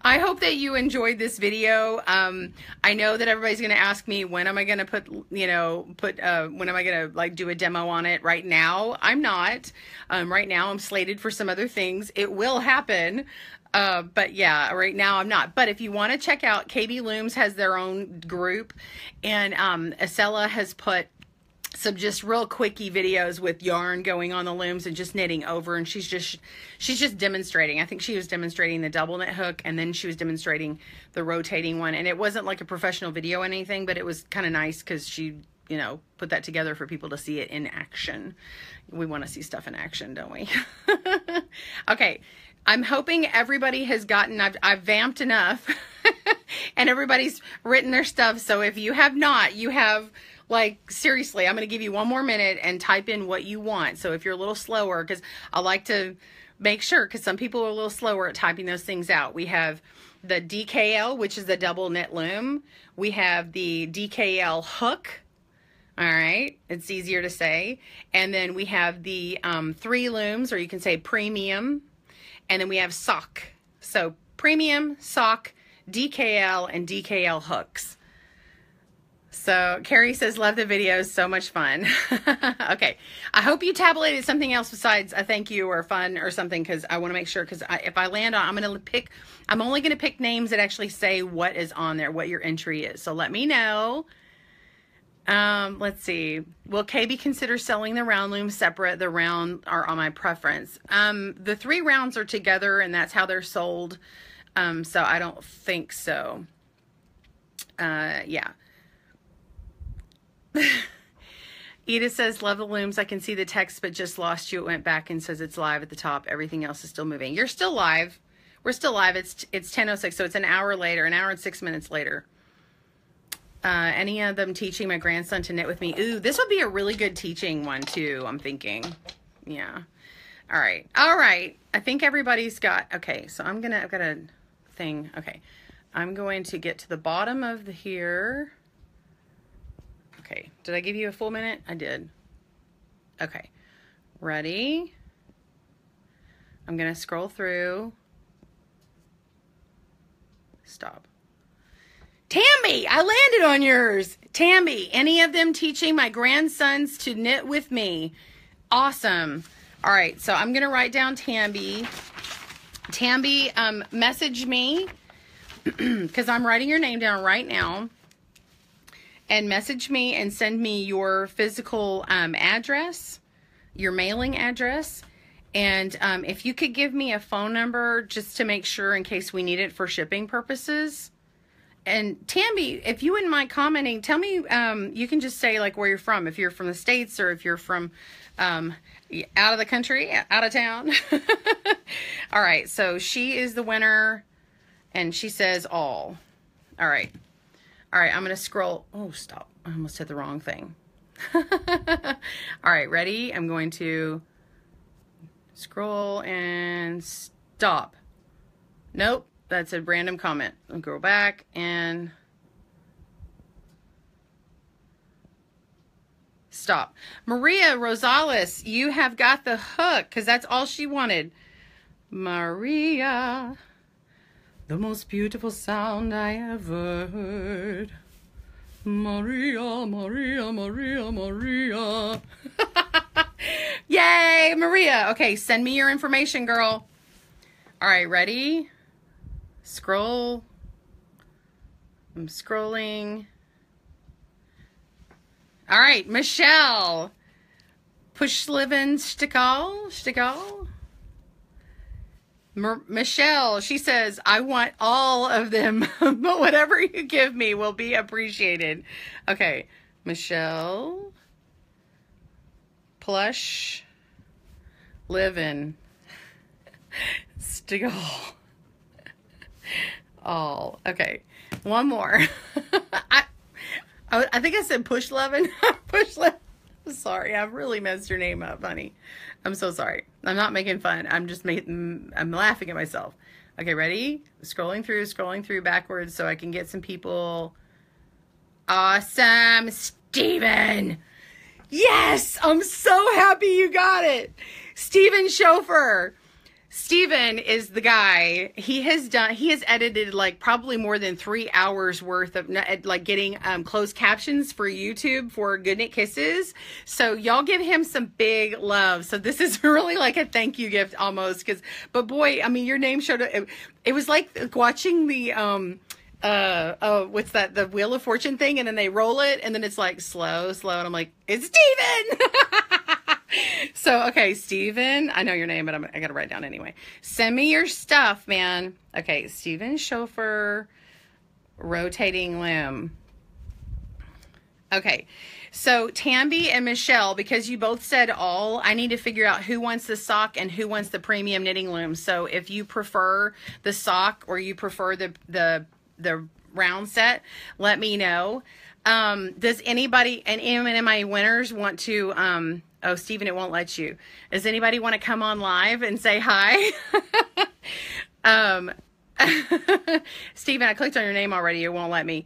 I hope that you enjoyed this video. I know that everybody's going to ask me, when am I going to put, when am I going to like do a demo on it? Right now, I'm not. Right now I'm slated for some other things. It will happen. But yeah, right now I'm not. But if you want to check out, KB Looms has their own group, and Acela has put some just real quickie videos with yarn going on the looms and just knitting over, and she's just demonstrating. I think she was demonstrating the double knit hook, and then she was demonstrating the rotating one, and it wasn't like a professional video or anything, but it was kind of nice because she, you know, put that together for people to see it in action. We want to see stuff in action, don't we? Okay. I'm hoping everybody has gotten, I've vamped enough and everybody's written their stuff. So if you have not, you have, like, seriously, I'm going to give you one more minute and type in what you want. So if you're a little slower, because I like to make sure, because some people are a little slower at typing those things out. We have the DKL, which is the double knit loom. We have the DKL hook. All right, it's easier to say. And then we have the 3 looms, or you can say premium. And then we have sock. So premium, sock, DKL, and DKL hooks. So Carrie says, love the videos, so much fun. Okay, I hope you tabulated something else besides a thank you or fun or something, because I want to make sure, because if I land on, I'm only going to pick names that actually say what is on there, what your entry is. So let me know. Let's see. Will KB consider selling the round looms separate? The round are on my preference. The 3 rounds are together, and that's how they're sold. So I don't think so. Yeah. Edith says, love the looms. I can see the text, but just lost you. It went back and says it's live at the top. Everything else is still moving. You're still live. We're still live. It's 10:06, so it's an hour later, an hour and 6 minutes later. Any of them teaching my grandson to knit with me? Ooh, this would be a really good teaching one too, I'm thinking. Yeah. All right. All right. I think everybody's got, okay, so I've got a thing. Okay. I'm going to get to the bottom of here. Okay. Did I give you a full minute? I did. Okay. Ready? I'm going to scroll through. Stop. Tammy, I landed on yours. Tammy, any of them teaching my grandsons to knit with me? Awesome. All right, so I'm going to write down Tammy. Tammy, message me, because I'm writing your name down right now. And message me and send me your physical address, your mailing address. And if you could give me a phone number just to make sure in case we need it for shipping purposes. And Tammy, if you wouldn't mind commenting, tell me, you can just say like where you're from, if you're from the States or if you're from out of the country, out of town. All right, so she is the winner, and she says all. All right. All right, I'm going to scroll. Oh, stop. I almost said the wrong thing. All right, ready? I'm going to scroll and stop. Nope. That's a random comment. I'll go back and stop. Maria Rosales, you have got the hook, because that's all she wanted. Maria, the most beautiful sound I ever heard. Maria, Maria, Maria, Maria. Yay, Maria. Okay, send me your information, girl. All right, ready? Scroll. I'm scrolling. All right, Michelle. Pushliven Stikal. Michelle, she says, I want all of them, but whatever you give me will be appreciated. Okay, Michelle, plush, living, Stigall, all. Okay, one more. I think I said push loving. Push loving. Sorry, I really messed your name up, honey. I'm so sorry. I'm not making fun. I'm laughing at myself. Okay, ready? Scrolling through backwards so I can get some people. Awesome, Steven. Yes, I'm so happy you got it. Steven Chauffeur. Steven is the guy. He has edited like probably more than 3 hours worth of like getting closed captions for YouTube for Goodnight Kisses. So y'all give him some big love. So this is really like a thank you gift almost, but boy, I mean, your name showed up. It was like watching the what's that, the Wheel of Fortune thing, and then they roll it and then it's like slow, and I'm like, it's Steven. So, okay, Steven, I know your name, but I got to write it down anyway. Send me your stuff, man. Okay, Steven Chauffeur, rotating limb. Okay, so Tamby and Michelle, because you both said all, I need to figure out who wants the sock and who wants the premium knitting loom. So if you prefer the sock or you prefer the round set, let me know. Does anybody, and any of my winners want to, oh, Steven, it won't let you. Does anybody want to come on live and say hi? Steven, I clicked on your name already. It won't let me.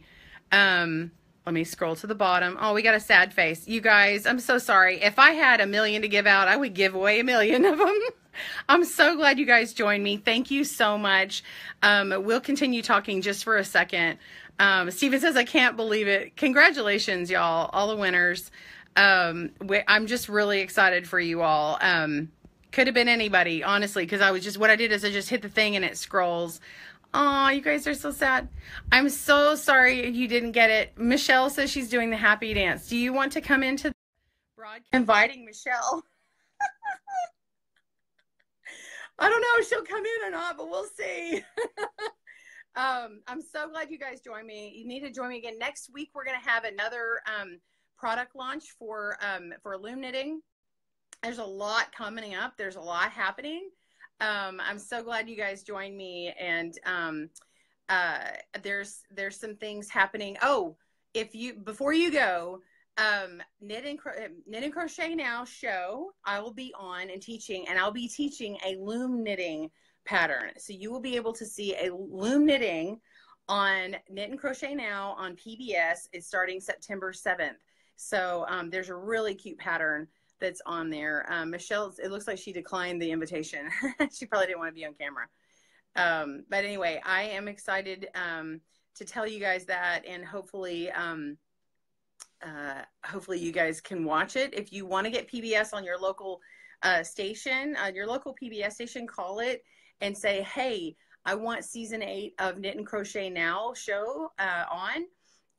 Let me scroll to the bottom. Oh, we got a sad face. You guys, I'm so sorry. If I had 1 million to give out, I would give away 1 million of them. I'm so glad you guys joined me. Thank you so much. We'll continue talking just for a second. Steven says, I can't believe it. Congratulations, y'all, all the winners. I'm just really excited for you all. Could have been anybody, honestly, because what I did is I just hit the thing and it scrolls. Oh, you guys are so sad. I'm so sorry you didn't get it. Michelle says she's doing the happy dance. Do you want to come into the broadcast? Inviting Michelle. I don't know if she'll come in or not, but we'll see. I'm so glad you guys joined me. You need to join me again. Next week, we're going to have another product launch for loom knitting. There's a lot coming up. There's a lot happening. I'm so glad you guys joined me, and there's some things happening. Oh, before you go, Knit and Crochet Now show I will be on and teaching, and I'll be teaching a loom knitting pattern. So you will be able to see a loom knitting on Knit and Crochet Now on PBS. It's starting September 7th. So there's a really cute pattern that's on there. Michelle, it looks like she declined the invitation. She probably didn't want to be on camera. But anyway, I am excited to tell you guys that, and hopefully you guys can watch it. If you want to get PBS on your local station, your local PBS station, call it and say, hey, I want season 8 of Knit and Crochet Now show on.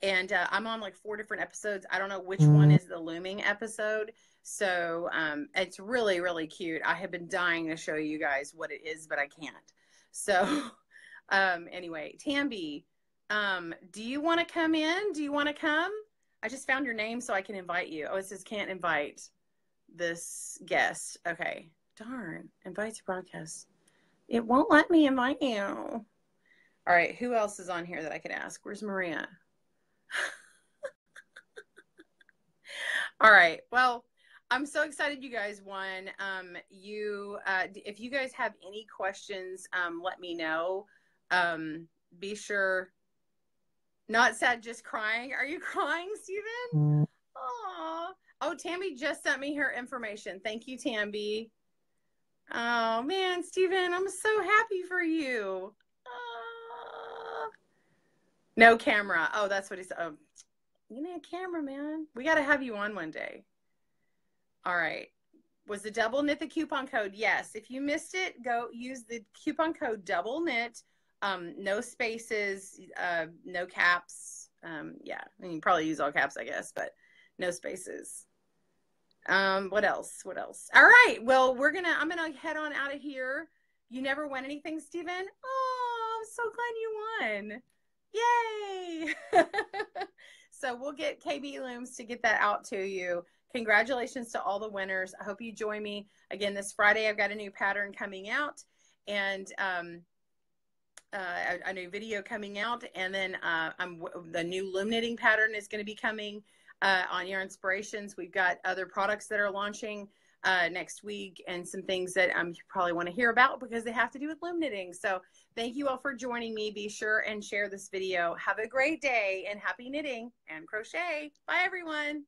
And I'm on like 4 different episodes. I don't know which one is the looming episode. So it's really, really cute. I have been dying to show you guys what it is, but I can't. So anyway, Tamby, do you want to come in? Do you want to come? I just found your name so I can invite you. Oh, it says can't invite this guest. Okay. Darn. Invite to broadcast. It won't let me invite you. All right. Who else is on here that I could ask? Where's Maria? All right. Well, I'm so excited you guys won. If you guys have any questions, let me know. Be sure. Not sad, just crying. Are you crying, Steven? Aww. Oh, Tammy just sent me her information. Thank you, Tammy. Oh, man, Steven, I'm so happy for you. No camera. Oh, that's what he said. Oh, you need a camera, man. We got to have you on one day. All right. Was the double knit the coupon code? Yes. If you missed it, go use the coupon code double knit. No spaces, no caps. Yeah, I mean, you probably use all caps, I guess, but No spaces. What else? What else? All right. Well, I'm gonna head on out of here. You never won anything, Stephen? Oh, I'm so glad you won. Yay. So we'll get KB Looms to get that out to you. Congratulations to all the winners. I hope you join me again this Friday. I've got a new pattern coming out, and a new video coming out, and then the new loom knitting pattern is going to be coming on Your Inspirations. We've got other products that are launching next week, and some things that you probably want to hear about because they have to do with loom knitting. So thank you all for joining me. Be sure and share this video. Have a great day, and happy knitting and crochet. Bye, everyone.